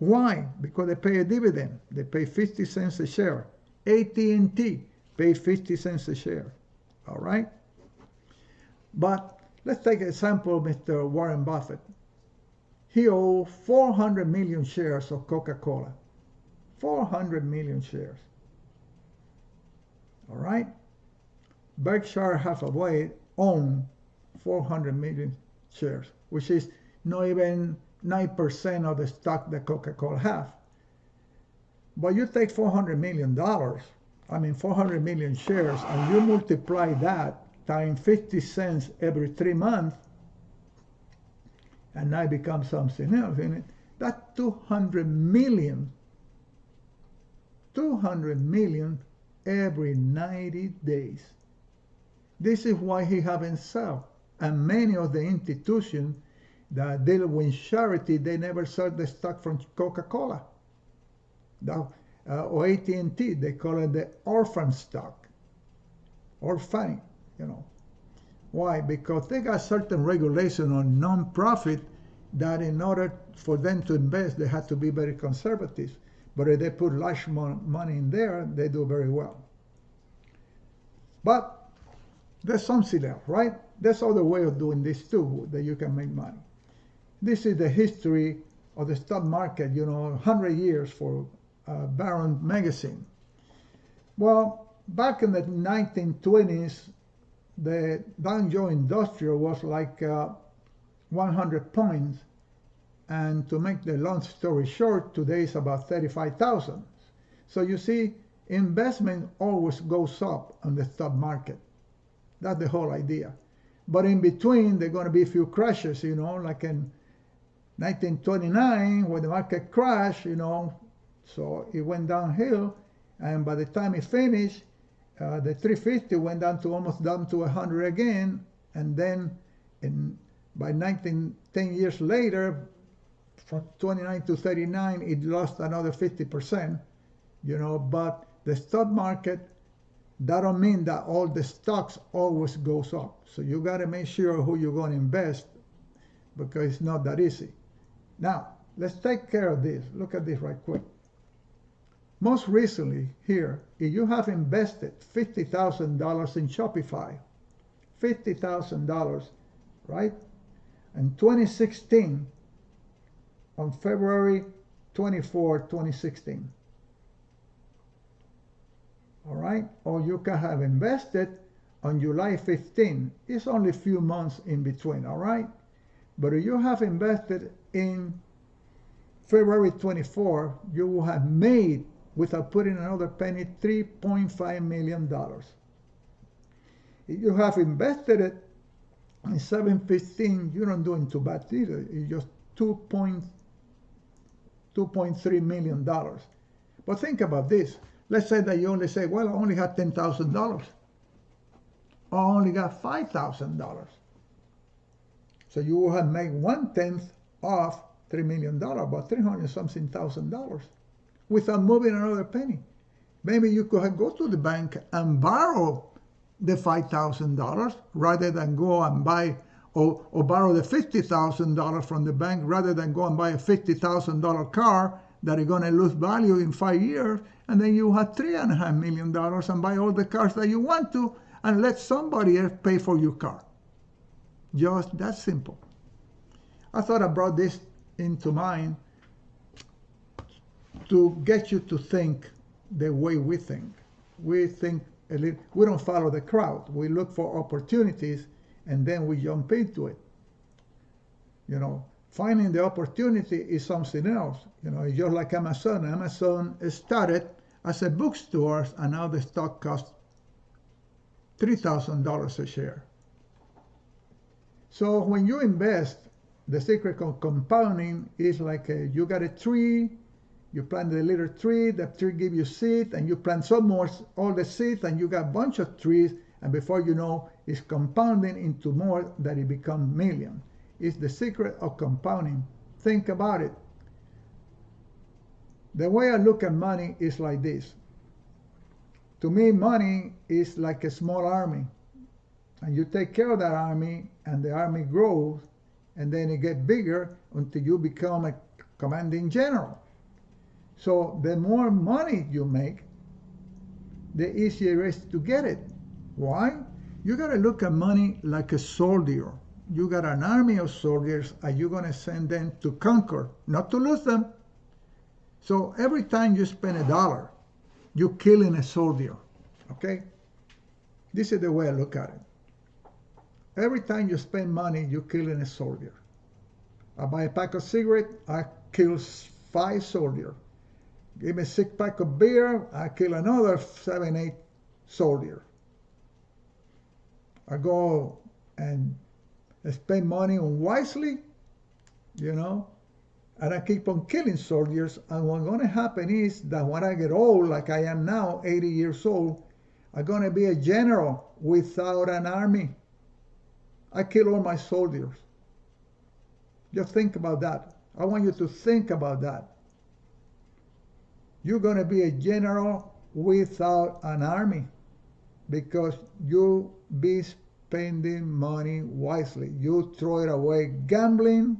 Why? Because they pay a dividend. They pay 50 cents a share. AT&T pay 50 cents a share. All right? But let's take an example of Mr. Warren Buffett. He owes 400 million shares of Coca-Cola. 400 million shares. All right? Berkshire Hathaway own 400 million shares, which is not even 9% of the stock that Coca-Cola have. But you take $400 million, 400 million shares, and you multiply that times 50 cents every 3 months, and now it becomes something else. And that's 200 million. 200 million every 90 days. This is why he haven't sold. And many of the institutions that deal with charity, they never sold the stock from Coca-Cola. Or AT&T, they call it the orphan stock. Orphan, Why? Because they got certain regulation on non-profit that in order for them to invest, they have to be very conservative. But if they put large money in there, they do very well. But there's something else, right? There's other way of doing this too, that you can make money. This is the history of the stock market, 100 years for Barron magazine. Well, back in the 1920s, the Dow Jones Industrial was like 100 points. And to make the long story short, today is about 35,000. So you see, investment always goes up on the stock market. That's the whole idea. But in between, there are going to be a few crashes, like in 1929, when the market crashed, so it went downhill. And by the time it finished, the 350 went down to 100 again. And then by 10 years later, from 29 to 39, it lost another 50%, but the stock market, that don't mean that all the stocks always goes up. So you got to make sure who you're going to invest, because it's not that easy. Now, let's take care of this. Look at this right quick. Most recently here, if you have invested $50,000 in Shopify, $50,000, right? In 2016, on February 24, 2016. All right? Or you can have invested on July 15. It's only a few months in between, all right? But if you have invested in February 24, you will have made, without putting another penny, $3.5 million. If you have invested it in 7/15, you're not doing too bad either. It's just $2.3 million. But think about this. Let's say that you only say, well, I only had $10,000. Or I only got $5,000. So you will have made 1/10 of $3 million, about $300-something thousand, without moving another penny. Maybe you could go to the bank and borrow the $5,000 rather than go and buy or borrow the $50,000 from the bank rather than go and buy a $50,000 car that is going to lose value in 5 years, and then you have $3.5 million and buy all the cars that you want to and let somebody else pay for your car. Just that simple. I thought I brought this into mind to get you to think the way we think. We think a little, we don't follow the crowd. We look for opportunities and then we jump into it. Finding the opportunity is something else. It's just like Amazon. Amazon started as a bookstore, and now the stock costs $3,000 a share. So when you invest, the secret of compounding is like you got a tree, you plant the little tree, the tree gives you seed, and you plant some more, all the seeds, and you got a bunch of trees, and before you know, it's compounding into more that it becomes million. It's the secret of compounding. Think about it. The way I look at money is like this. To me, money is like a small army. And you take care of that army, and the army grows, and then it gets bigger until you become a commanding general. So the more money you make, the easier it is to get it. Why? You got to look at money like a soldier. You got an army of soldiers, and you're going to send them to conquer, not to lose them. So every time you spend a dollar, you're killing a soldier. Okay? This is the way I look at it. Every time you spend money, you're killing a soldier. I buy a pack of cigarettes, I kill 5 soldiers. Give me a 6-pack of beer, I kill another 7, 8 soldiers. I go and spend money unwisely, and I keep on killing soldiers. And what's going to happen is that when I get old, like I am now, 80 years old, I'm going to be a general without an army. I kill all my soldiers. Just think about that. I want you to think about that. You're going to be a general without an army because you be spending money wisely. You throw it away gambling,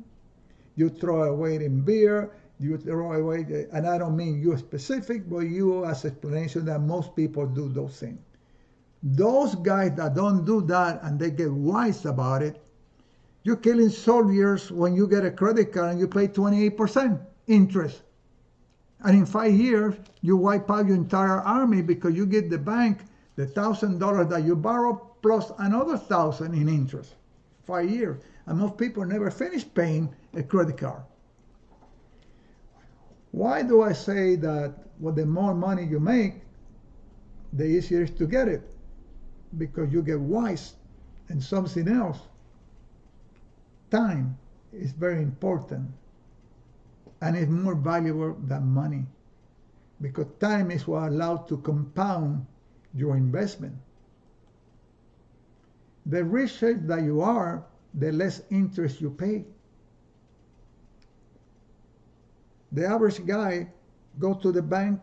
you throw it away in beer, you throw away, and I don't mean you specific, but you as explanation that most people do those things. Those guys that don't do that and they get wise about it, you're killing soldiers when you get a credit card and you pay 28% interest. And in 5 years, you wipe out your entire army because you give the bank the $1,000 that you borrow plus another 1,000 in interest. 5 years. And most people never finish paying a credit card. Why do I say that the more money you make, the easier it is to get it? Because you get wise. And something else, time is very important. And it's more valuable than money. Because time is what allows to compound your investment. The richer that you are, the less interest you pay. The average guy go to the bank,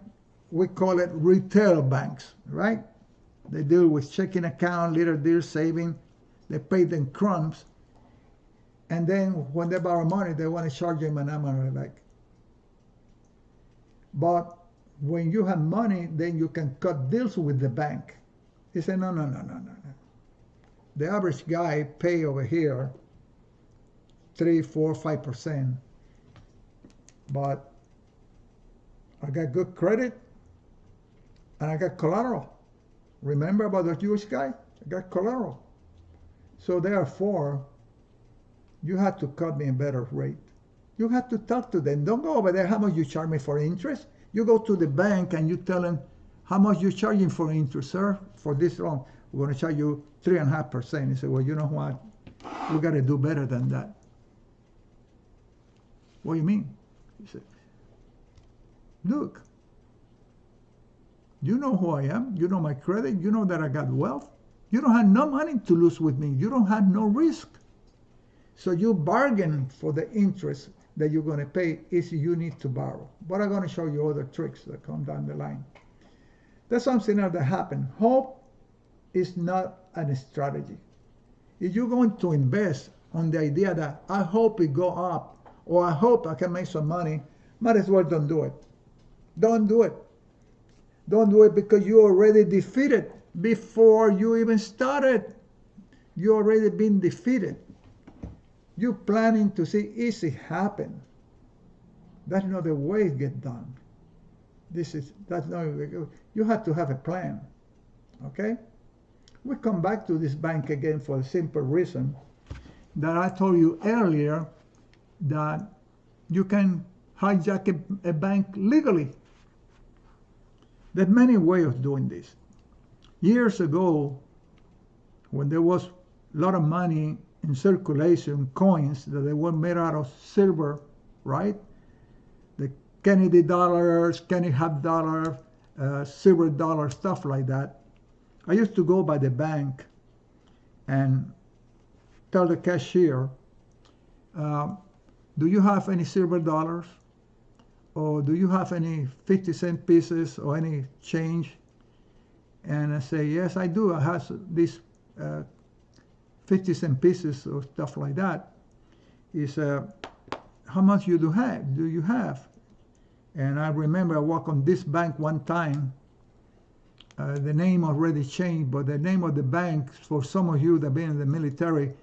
we call it retail banks, right? They deal with checking account, little deal saving, they pay them crumbs, and then when they borrow money, they want to charge them an amount like. But when you have money, then you can cut deals with the bank. He said, no. The average guy pay over here 3, 4, 5%. But I got good credit and I got collateral. Remember about the Jewish guy? I got collateral. So therefore, you have to cut me a better rate. You have to talk to them. Don't go over there, how much you charge me for interest? You go to the bank and you tell them, how much you charging for interest, sir? For this loan, we're going to charge you 3.5%. He said, well, you know what? We got to do better than that. What do you mean? He said, look, you know who I am. You know my credit. You know that I got wealth. You don't have no money to lose with me. You don't have no risk. So you bargain for the interest that you're going to pay if you need to borrow. But I'm going to show you other tricks that come down the line. That's something else that happened. Hope is not a strategy. If you're going to invest on the idea that I hope it go up or I hope I can make some money, might as well don't do it. Don't do it. Don't do it because you already defeated before you even started. You already been defeated. You're planning to see easy happen. That's not the way it gets done. That's not. You have to have a plan. Okay? We come back to this bank again for the simple reason that I told you earlier that you can hijack a bank legally. There's many ways of doing this. Years ago, when there was a lot of money in circulation, coins that they were made out of silver, right? The Kennedy dollars, Kennedy half dollar, silver dollar, stuff like that. I used to go by the bank and tell the cashier, do you have any silver dollars? Or do you have any 50-cent pieces or any change? And I say, yes, I do. I have these 50-cent pieces or stuff like that. He said, how much do you have? And I remember I walked on this bank one time. The name already changed, but the name of the bank, for some of you that have been in the military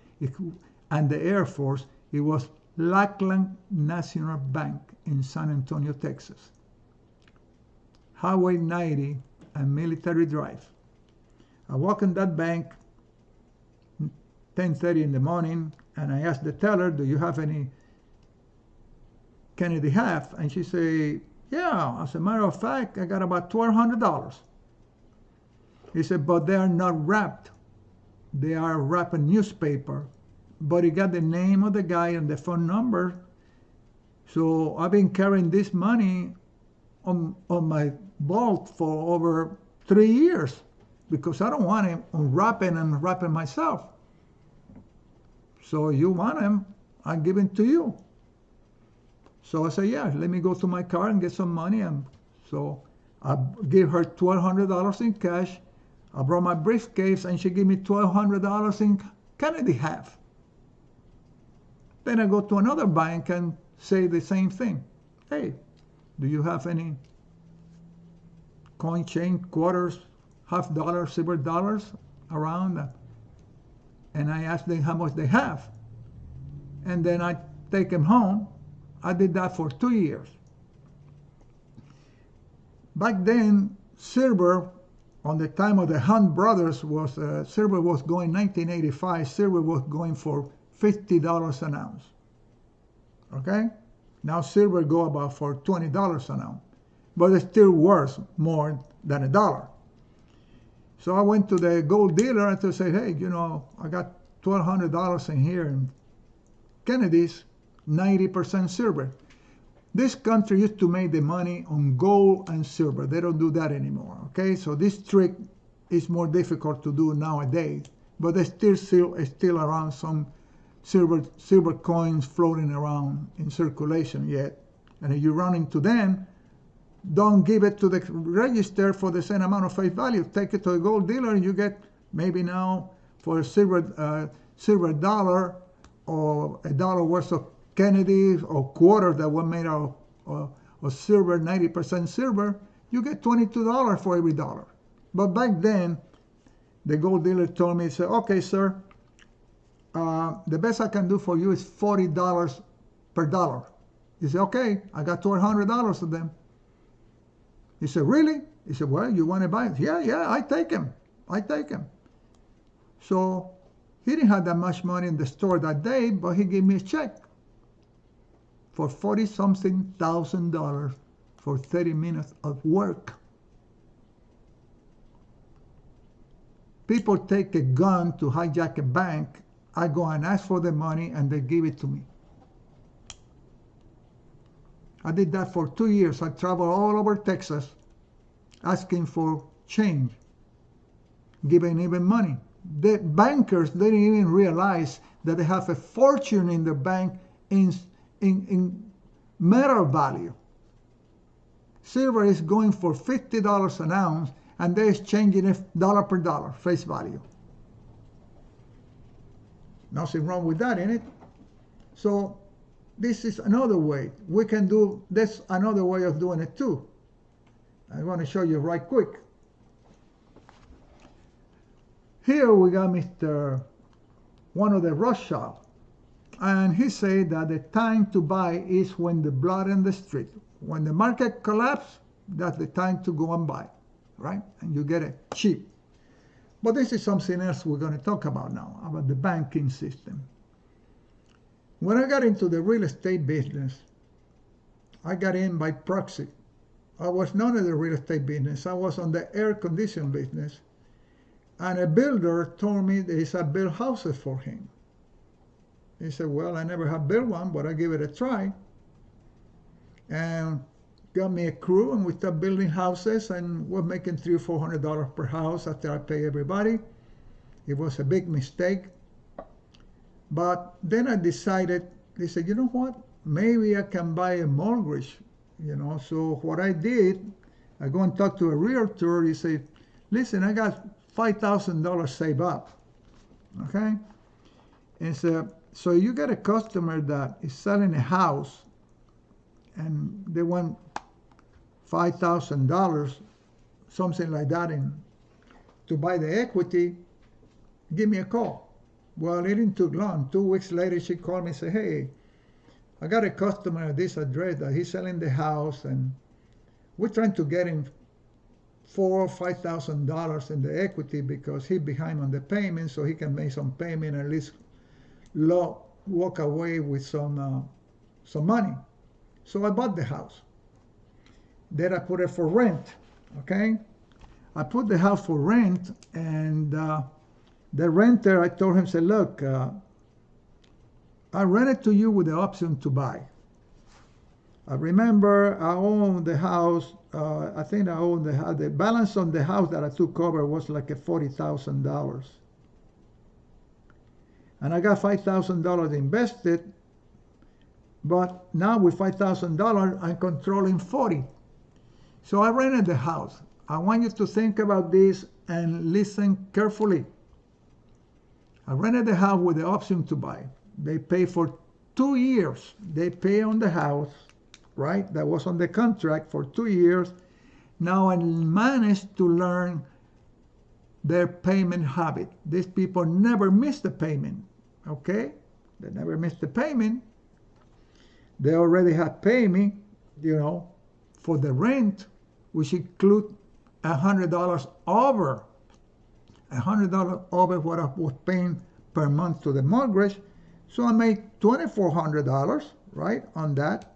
and the Air Force, it was Lackland National Bank in San Antonio, Texas. Highway 90 and Military Drive. I walk in that bank 10:30 in the morning, and I asked the teller, do you have any Kennedy half? And she said, yeah, as a matter of fact, I got about $1,200. He said, but they are not wrapped. They are wrapped in newspaper. But he got the name of the guy and the phone number. So I've been carrying this money on my vault for over 3 years because I don't want him unwrapping and wrapping myself. So you want him, I'll give him to you. So I said, yeah, let me go to my car and get some money. And so I gave her $1,200 in cash. I brought my briefcase and she gave me $1,200 in Kennedy half. Then I go to another bank and say the same thing. Hey, do you have any coin, chain, quarters, half dollars, silver dollars around? And I ask them how much they have. And then I take them home. I did that for 2 years. Back then, silver, on the time of the Hunt brothers, silver was going, 1985, silver was going for $50 an ounce. Okay? Now silver go about for $20 an ounce. But it's still worth more than $1. So I went to the gold dealer and said, hey, I got $1,200 in here in Kennedy's, 90% silver. This country used to make the money on gold and silver. They don't do that anymore, okay? So this trick is more difficult to do nowadays, but there's still around some silver coins floating around in circulation yet. And if you run into them, don't give it to the register for the same amount of face value. Take it to a gold dealer and you get maybe now for a silver dollar or $1 worth of Kennedy or quarters that were made of silver, 90% silver, you get $22 for every dollar. But back then, the gold dealer told me, he said, okay, sir, the best I can do for you is $40 per dollar. He said, okay, I got $1,200 of them. He said, really? He said, well, you want to buy it? Yeah, I take them. So he didn't have that much money in the store that day, but he gave me a check for $40-something thousand for 30 minutes of work. People take a gun to hijack a bank. I go and ask for the money and they give it to me. I did that for 2 years. I traveled all over Texas asking for change, giving even money. The bankers didn't even realize that they have a fortune in the bank in metal value. Silver is going for $50 an ounce, and they're exchanging it dollar per dollar, face value. Nothing wrong with that, ain't it? So this is another way. We can do this, another way of doing it too. I want to show you right quick. Here we got one of the Rothschild. And he said that the time to buy is when the blood in the street. When the market collapses, that's the time to go and buy, right? And you get it cheap. But this is something else we're going to talk about now, about the banking system. When I got into the real estate business, I got in by proxy. I was not in the real estate business. I was on the air conditioning business. And a builder told me that I build houses for him. He said, well, I never have built one, but I give it a try. And got me a crew, and we started building houses, and we're making $300 or $400 per house after I pay everybody. It was a big mistake. But then I decided, they said, you know what? Maybe I can buy a mortgage, So what I did, I go and talk to a realtor. He said, listen, I got $5,000 saved up, okay? And so you get a customer that is selling a house and they want $5,000, something like that, to buy the equity, give me a call. Well, it didn't take long. 2 weeks later, she called me and said, hey, I got a customer at this address that he's selling the house, and we're trying to get him $4,000 or $5,000 in the equity because he's behind on the payment, so he can make some payment and at least walk away with some money. So I bought the house. Then I put it for rent, okay? I put the house for rent, and the renter, I told him, said, look, I rent it to you with the option to buy. I remember I owned the house, I think I owned the house, the balance on the house that I took over was like $40,000. And I got $5,000 invested, but now with $5,000, I'm controlling 40. So I rented the house. I want you to think about this and listen carefully. I rented the house with the option to buy. They pay for 2 years. They pay on the house, right? That was on the contract for 2 years. Now I managed to learn their payment habit. These people never miss the payment, okay? They never miss the payment. They already have paid me, for the rent, which include $100 over what I was paying per month to the mortgage. So I made $2,400, right, on that.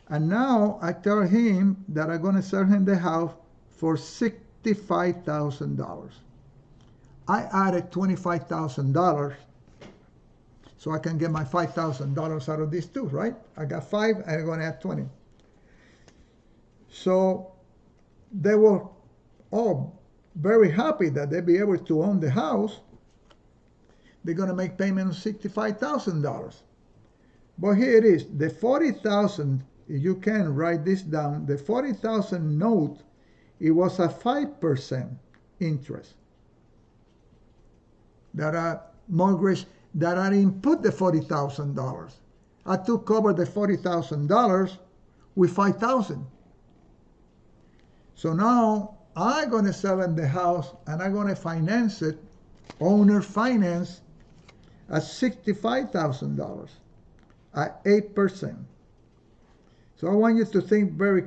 And now I tell him that I'm going to sell him the house for $65,000. I added $25,000 so I can get my $5,000 out of this too, right? I got 5 and I'm going to add 20. So they were all very happy that they'd be able to own the house. They're going to make payment of $65,000. But here it is, the $40,000, you can write this down, the $40,000 note, it was a 5% interest. That I mortgage, that I didn't put the $40,000. I took over the $40,000 with $5,000. So now I'm going to sell in the house and I'm going to finance it, owner finance, at $65,000 at 8%. So I want you to think very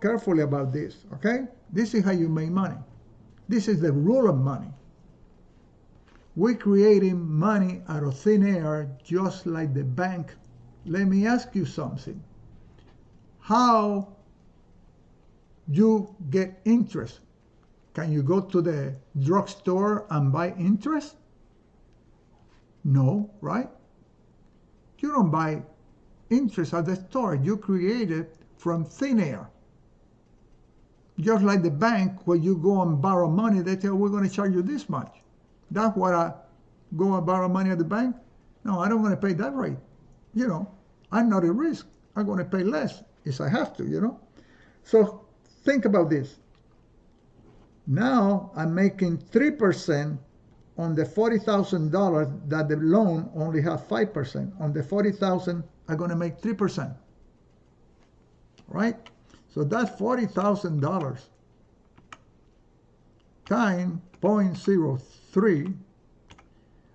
carefully about this, okay? This is how you make money. This is the rule of money. We're creating money out of thin air just like the bank. Let me ask you something. How you get interest? Can you go to the drugstore and buy interest? No, right? You don't buy interest at the store. You create it from thin air. Just like the bank, where you go and borrow money, they tell, we're going to charge you this much. That's what I go and borrow money at the bank. No, I don't want to pay that rate. I'm not at risk. I'm going to pay less if I have to, So think about this. Now I'm making 3% on the $40,000 that the loan only has 5%. On the $40,000, I'm going to make 3%. Right? So that's $40,000 times 0.03.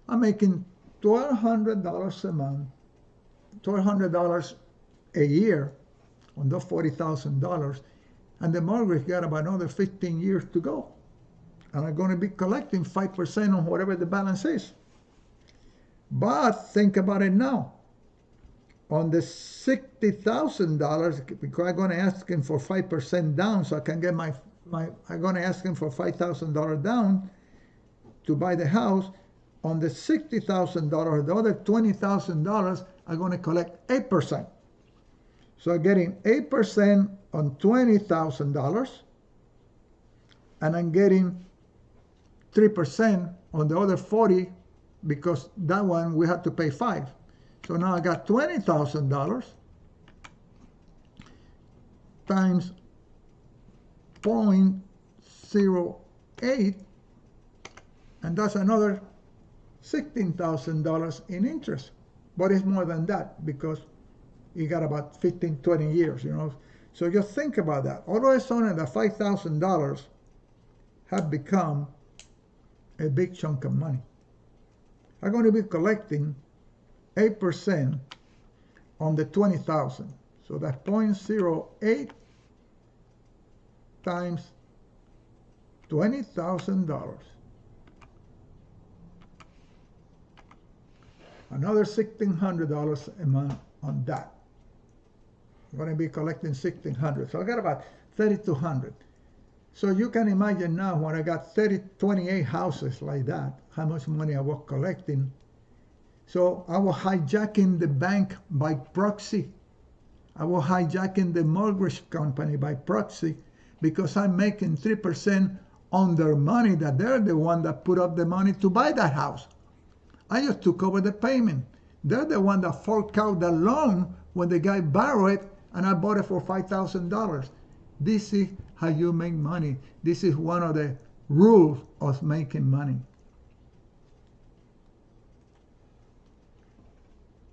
I'm making $1,200 a month, $1,200 a year on those $40,000. And the mortgage got about another 15 years to go. And I'm going to be collecting 5% on whatever the balance is. But think about it now. On the $60,000, because I'm going to ask him for 5% down, so I can get I'm going to ask him for $5,000 down to buy the house. On the $60,000, the other $20,000, I'm going to collect 8%. So I'm getting 8% on $20,000, and I'm getting 3% on the other 40, because that one we have to pay 5. So now I got $20,000 times 0.08, and that's another $16,000 in interest. But it's more than that because you got about 15, 20 years, So just think about that. All of a sudden, the $5,000 have become a big chunk of money. I'm going to be collecting 8% on the 20,000. So that's 0.08 times $20,000. Another $1,600 a month on that. I'm going to be collecting $1,600. So I got about $3,200. So you can imagine now when I got 28 houses like that, how much money I was collecting. So I was hijacking the bank by proxy. I was hijacking the mortgage company by proxy because I'm making 3% on their money that they're the one that put up the money to buy that house. I just took over the payment. They're the one that forked out the loan when the guy borrowed it and I bought it for $5,000. This is how you make money. This is one of the rules of making money.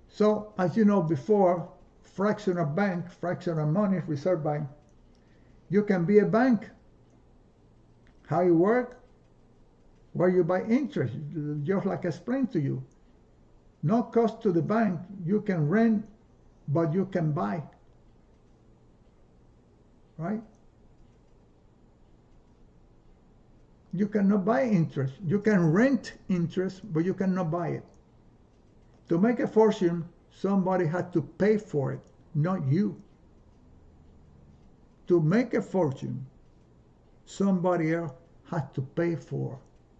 So, as you know before, fractional bank, fractional money, reserve bank, you can be a bank. How you work? Where you buy interest, just like I explained to you. No cost to the bank. You can rent, but you can buy. Right? You cannot buy interest. You can rent interest, but you cannot buy it. To make a fortune, somebody had to pay for it, not you. To make a fortune, somebody else had to pay for,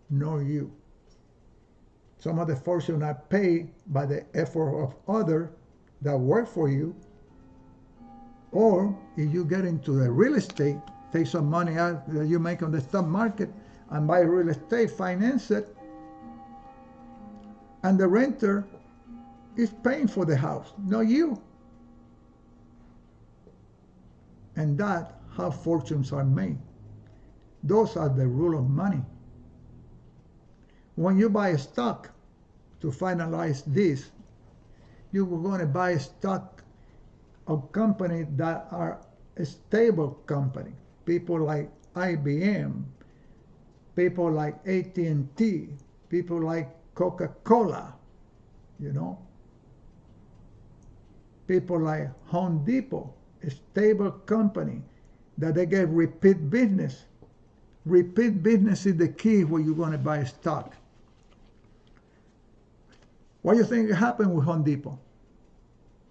not you. Some of the fortune are paid by the effort of others that work for you. Or if you get into the real estate, take some money out that you make on the stock market and buy real estate, finance it, and the renter is paying for the house, not you. And that's how fortunes are made. Those are the rule of money. When you buy a stock, to finalize this, you're going to buy a stock of companies that are a stable company. People like IBM, people like AT&T, people like Coca-Cola, you know. People like Home Depot, a stable company that they get repeat business. Repeat business is the key when you're going to buy a stock. What do you think happened with Home Depot?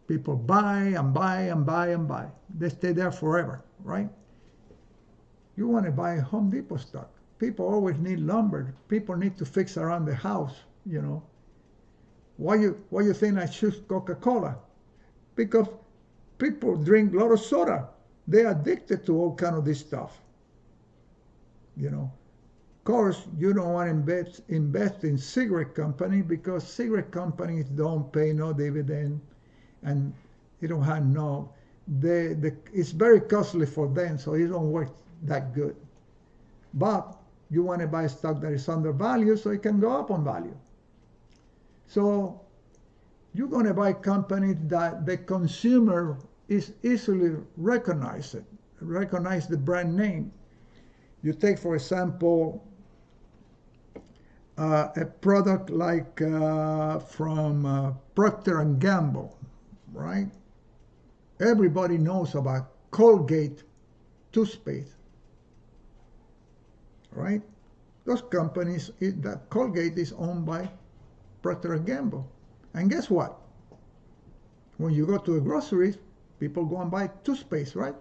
People buy and buy and buy and buy. They stay there forever, right? You want to buy a Home Depot stock. People always need lumber. People need to fix around the house, you know. Why you think I choose Coca-Cola? Because people drink a lot of soda. They're addicted to all kind of this stuff. You know, of course, you don't want to invest in cigarette company because cigarette companies don't pay no dividend, and you don't have no. It's very costly for them, so it don't work that good. But you want to buy a stock that is undervalued, so it can go up on value. So you're going to buy companies that the consumer is easily recognize the brand name. You take, for example, a product like from Procter & Gamble, right? Everybody knows about Colgate toothpaste, right? Those companies, that Colgate is owned by Procter & Gamble. And guess what? When you go to a grocery, people go and buy toothpaste, right?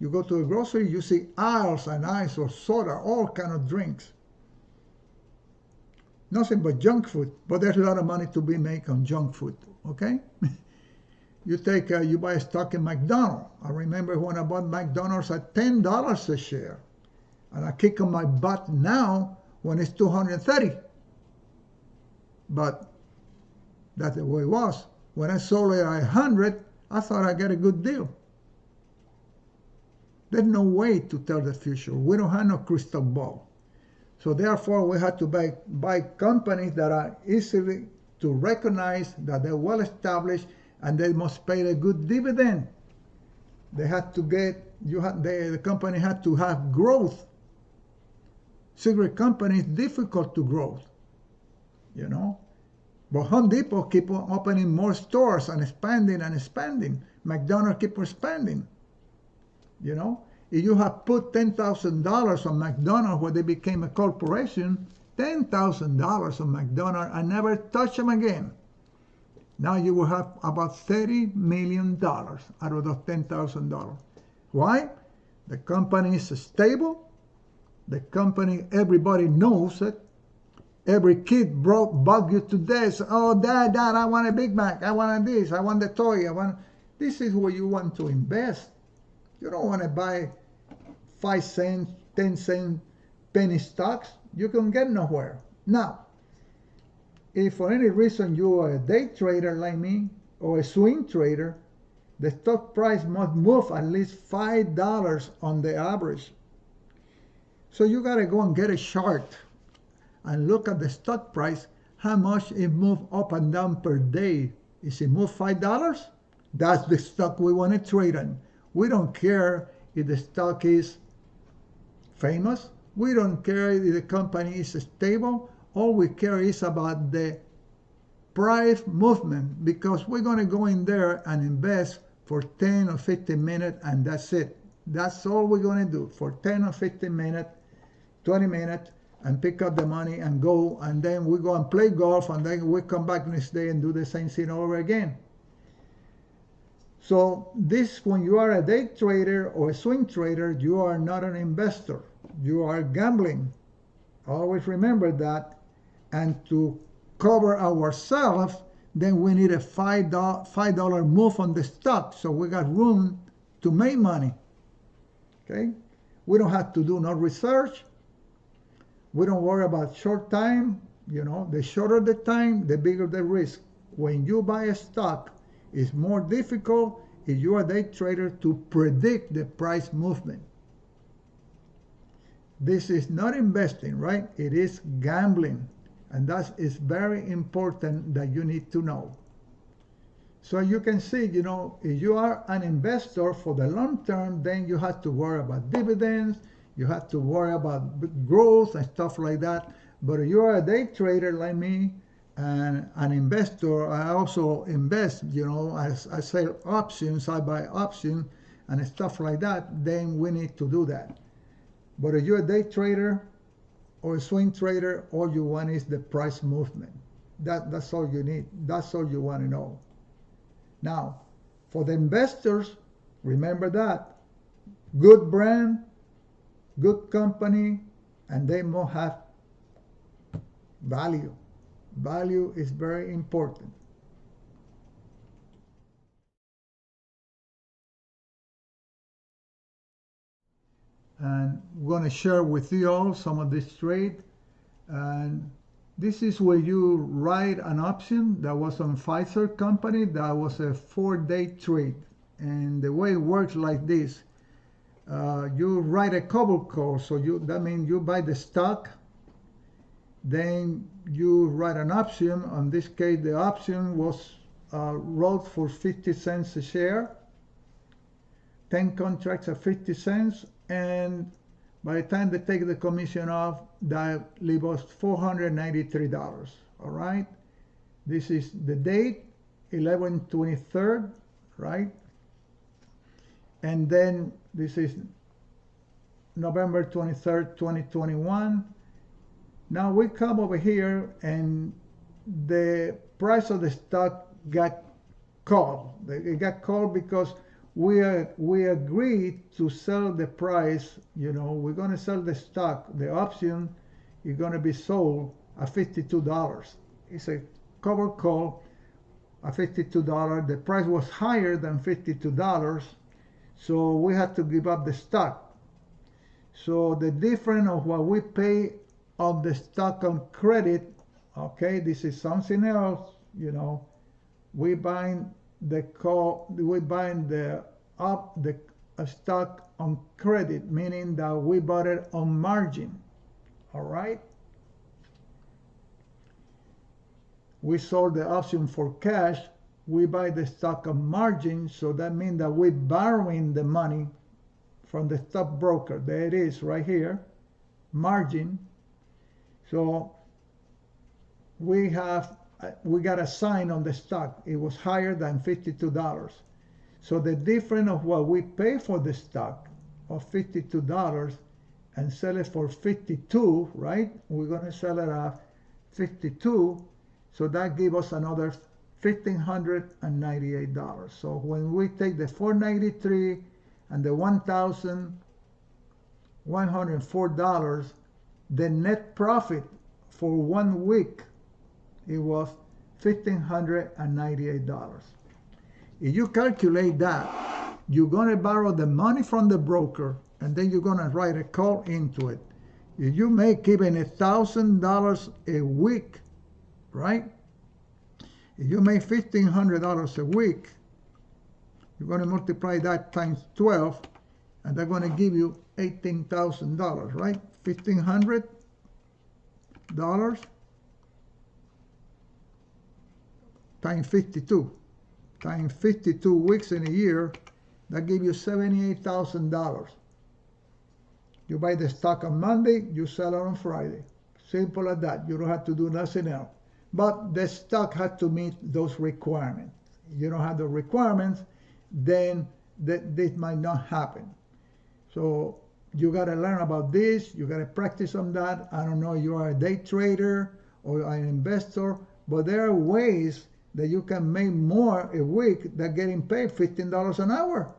You go to a grocery, you see aisles and aisles of soda, all kind of drinks. Nothing but junk food, but there's a lot of money to be made on junk food, okay? You buy a stock in McDonald's. I remember when I bought McDonald's at $10 a share. And I kick on my butt now when it's $230. But that's the way it was. When I sold it at $100, I thought I got a good deal. There's no way to tell the future. We don't have no crystal ball. So therefore, we have to buy companies that are easily to recognize that they're well established and they must pay a good dividend. They had to get, the company had to have growth. Cigarette company is difficult to grow, you know. But Home Depot keep on opening more stores and expanding and expanding. McDonald's keep expanding, you know. If you have put $10,000 on McDonald's when they became a corporation, $10,000 on McDonald's and never touch them again. Now you will have about $30 million out of those $10,000. Why? The company is stable. The company, everybody knows it. Every kid bug you to death. Oh, Dad, I want a Big Mac. I want this. I want the toy. This is where you want to invest. You don't want to buy 5 cents, 10 cent penny stocks. You can get nowhere. Now, if for any reason you are a day trader like me or a swing trader, the stock price must move at least $5 on the average. So you got to go and get a chart and look at the stock price, how much it moves up and down per day. Is it move $5? That's the stock we want to trade on. We don't care if the stock is famous. We don't care if the company is stable. All we care is about the price movement, because we're going to go in there and invest for 10 or 15 minutes and that's it. That's all we're going to do for 10 or 15 minutes, 20 minutes, and pick up the money and go, and then we go and play golf, and then we come back next day and do the same thing over again. So this, when you are a day trader or a swing trader, you are not an investor. You are gambling. Always remember that. And to cover ourselves, then we need a $5 move on the stock, so we got room to make money. Okay? We don't have to do no research. We don't worry about short time. You know, the shorter the time, the bigger the risk. When you buy a stock, it's more difficult if you are a day trader to predict the price movement. This is not investing, right? It is gambling. And that is very important that you need to know. So you can see, you know, if you are an investor for the long term, then you have to worry about dividends, you have to worry about growth and stuff like that. But if you are a day trader like me and an investor, I also invest, you know, as I sell options, I buy options and stuff like that, then we need to do that. But if you're a day trader or a swing trader, all you want is the price movement. That's all you need. That's all you want to know. Now, for the investors, remember that. Good brand, good company, and they must have value. Value is very important. And I'm going to share with you all some of this trade. And this is where you write an option that was on Pfizer company. That was a 4-day trade. And the way it works like this, you write a couple call. So that means you buy the stock, then you write an option. In this case, the option was wrote for 50 cents a share, 10 contracts at 50 cents. And by the time they take the commission off, that leaves us $493. All right. This is the date, 11/23, right? And then this is November 23rd, 2021. Now we come over here and the price of the stock got called. It got called because we agreed to sell the price. You know, we're going to sell the stock. The option is going to be sold at $52. It's a cover call at $52. The price was higher than $52, so we had to give up the stock. So the difference of what we pay of the stock on credit, okay, this is something else. You know, we buying the stock on credit, meaning that we bought it on margin. All right. We sold the option for cash. we buy the stock on margin, so that means that we're borrowing the money from the stockbroker. There it is right here, margin. So we got a sign on the stock. It was higher than $52. So the difference of what we pay for the stock of $52 and sell it for 52, right? We're going to sell it at 52. So that gives us another $1,598. So when we take the $493 and the $1,104, the net profit for 1 week, it was $1,598. If you calculate that, you're going to borrow the money from the broker, and then you're going to write a call into it. If you make even $1,000 a week, right? If you make $1,500 a week, you're going to multiply that times 12, and they're going to give you $18,000, right? $1,500 times 52. Times 52 weeks in a year, that gives you $78,000. You buy the stock on Monday, you sell it on Friday. Simple as that. You don't have to do nothing else. But the stock has to meet those requirements. You don't have the requirements, then this might not happen. So you got to learn about this. You got to practice on that. I don't know, you are a day trader or an investor, but there are ways that you can make more a week than getting paid $15 an hour.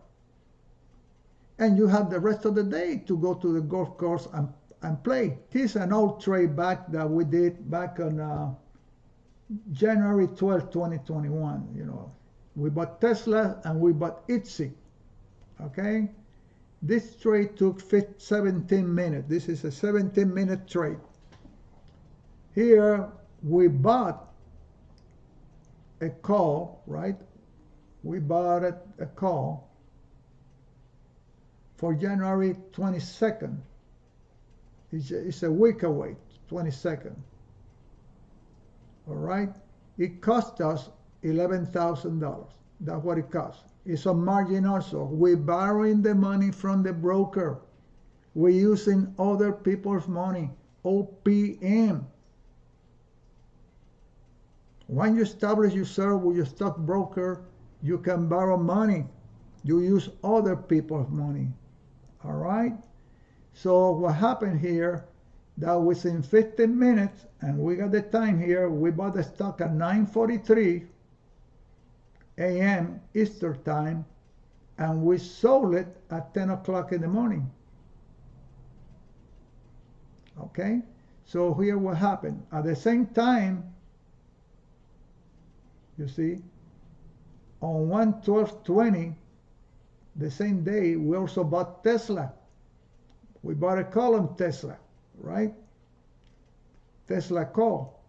And you have the rest of the day to go to the golf course and play. Here's an old trade back that we did back on January 12, 2021. You know, we bought Tesla and we bought Etsy. Okay? This trade took 17 minutes. This is a 17-minute trade. Here we bought a call, right? We bought a call for January 22nd. It's a week away, 22nd. All right? It cost us $11,000. That's what it cost. It's on margin also. We're borrowing the money from the broker. We're using other people's money, OPM. When you establish yourself with your stockbroker, you can borrow money. You use other people's money. All right? So what happened here, that within 15 minutes, and we got the time here, we bought the stock at 9:43 a.m. Eastern time, and we sold it at 10 o'clock in the morning. Okay? So here what happened. At the same time, you see, on 1/12/20, the same day, we also bought Tesla. We bought a call on Tesla, right? Tesla call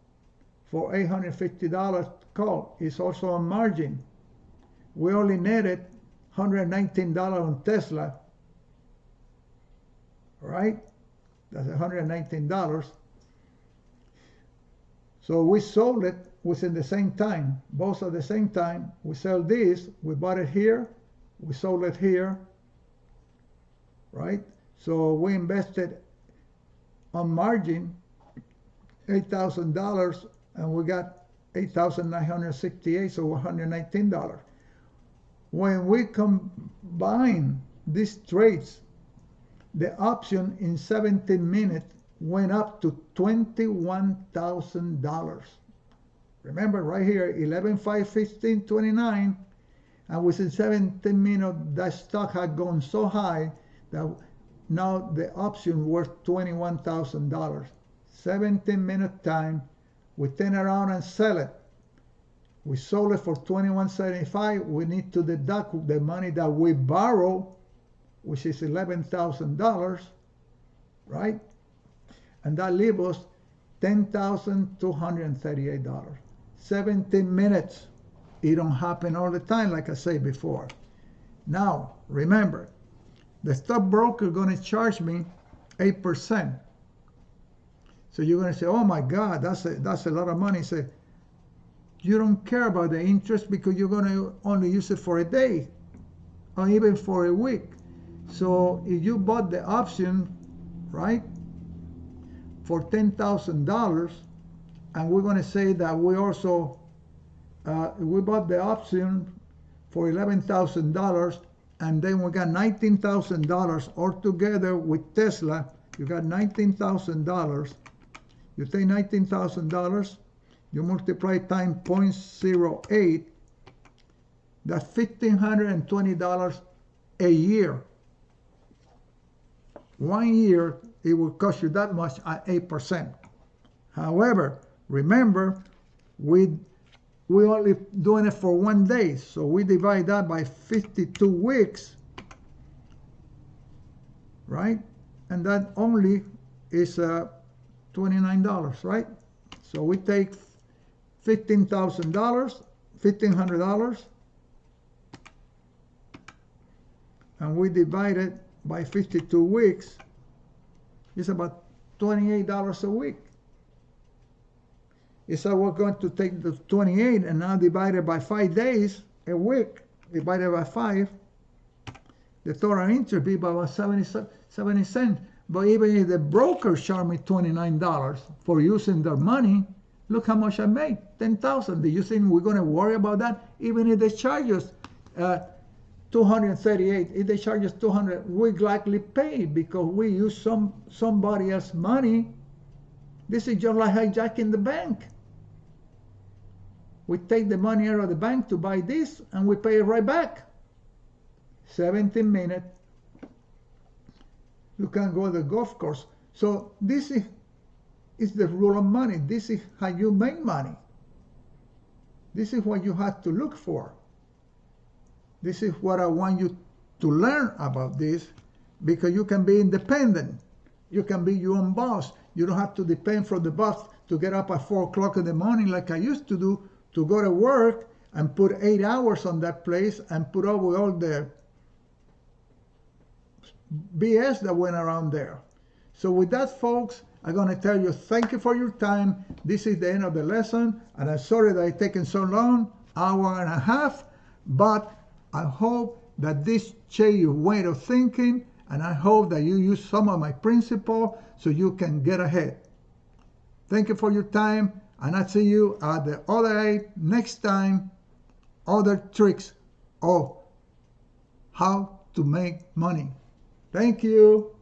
for $850 call. It's also on margin. We only netted $119 on Tesla, right? That's $119. So we sold it within the same time, both at the same time. We sell this, we bought it here, we sold it here, right? So we invested on margin $8,000, and we got $8,968, so $119. When we combine these trades, the option in 17 minutes went up to $21,000. Remember right here, 11/5/15/29, and within 17 minutes, that stock had gone so high that now the option worth $21,000. 17-minute time, we turn around and sell it. We sold it for $21.75. We need to deduct the money that we borrow, which is $11,000, right? And that leaves us $10,238. 17 minutes. It don't happen all the time, like I said before. Now, remember, the stockbroker is going to charge me 8%. So you're going to say, oh my God, that's a lot of money. Say, you don't care about the interest because you're going to only use it for a day or even for a week. So if you bought the option, right, for $10,000, and we're going to say that we also we bought the option for $11,000, and then we got $19,000 altogether with Tesla. You got $19,000. You take $19,000, you multiply times 0.08, that's $1,520 a year. 1 year, it will cost you that much at 8%. However, remember, we only doing it for 1 day, so we divide that by 52 weeks, right? And that only is $29, right? So we take $1,500, and we divide it by 52 weeks. It's about $28 a week. So we're going to take the 28 and now divide it by 5 days a week, divided by 5. The total interest be about 70 cents. But even if the broker charged me $29 for using their money, look how much I made, $10,000. Do you think we're going to worry about that? Even if they charge us $238, if they charge us $200, we gladly pay because we use somebody else's money. This is just like hijacking the bank. We take the money out of the bank to buy this, and we pay it right back. 17 minutes. You can go to the golf course. So this is the rule of money. This is how you make money. This is what you have to look for. This is what I want you to learn about this, because you can be independent. You can be your own boss. You don't have to depend from the boss to get up at 4 o'clock in the morning like I used to do, to go to work and put 8 hours on that place and put up with all the BS that went around there. So with that, folks, I'm going to tell you thank you for your time. This is the end of the lesson, and I'm sorry that it's taken so long, hour and a half, but I hope that this changed your way of thinking, and I hope that you use some of my principles so you can get ahead. Thank you for your time, and I'll see you at the other end next time, other tricks of how to make money. Thank you.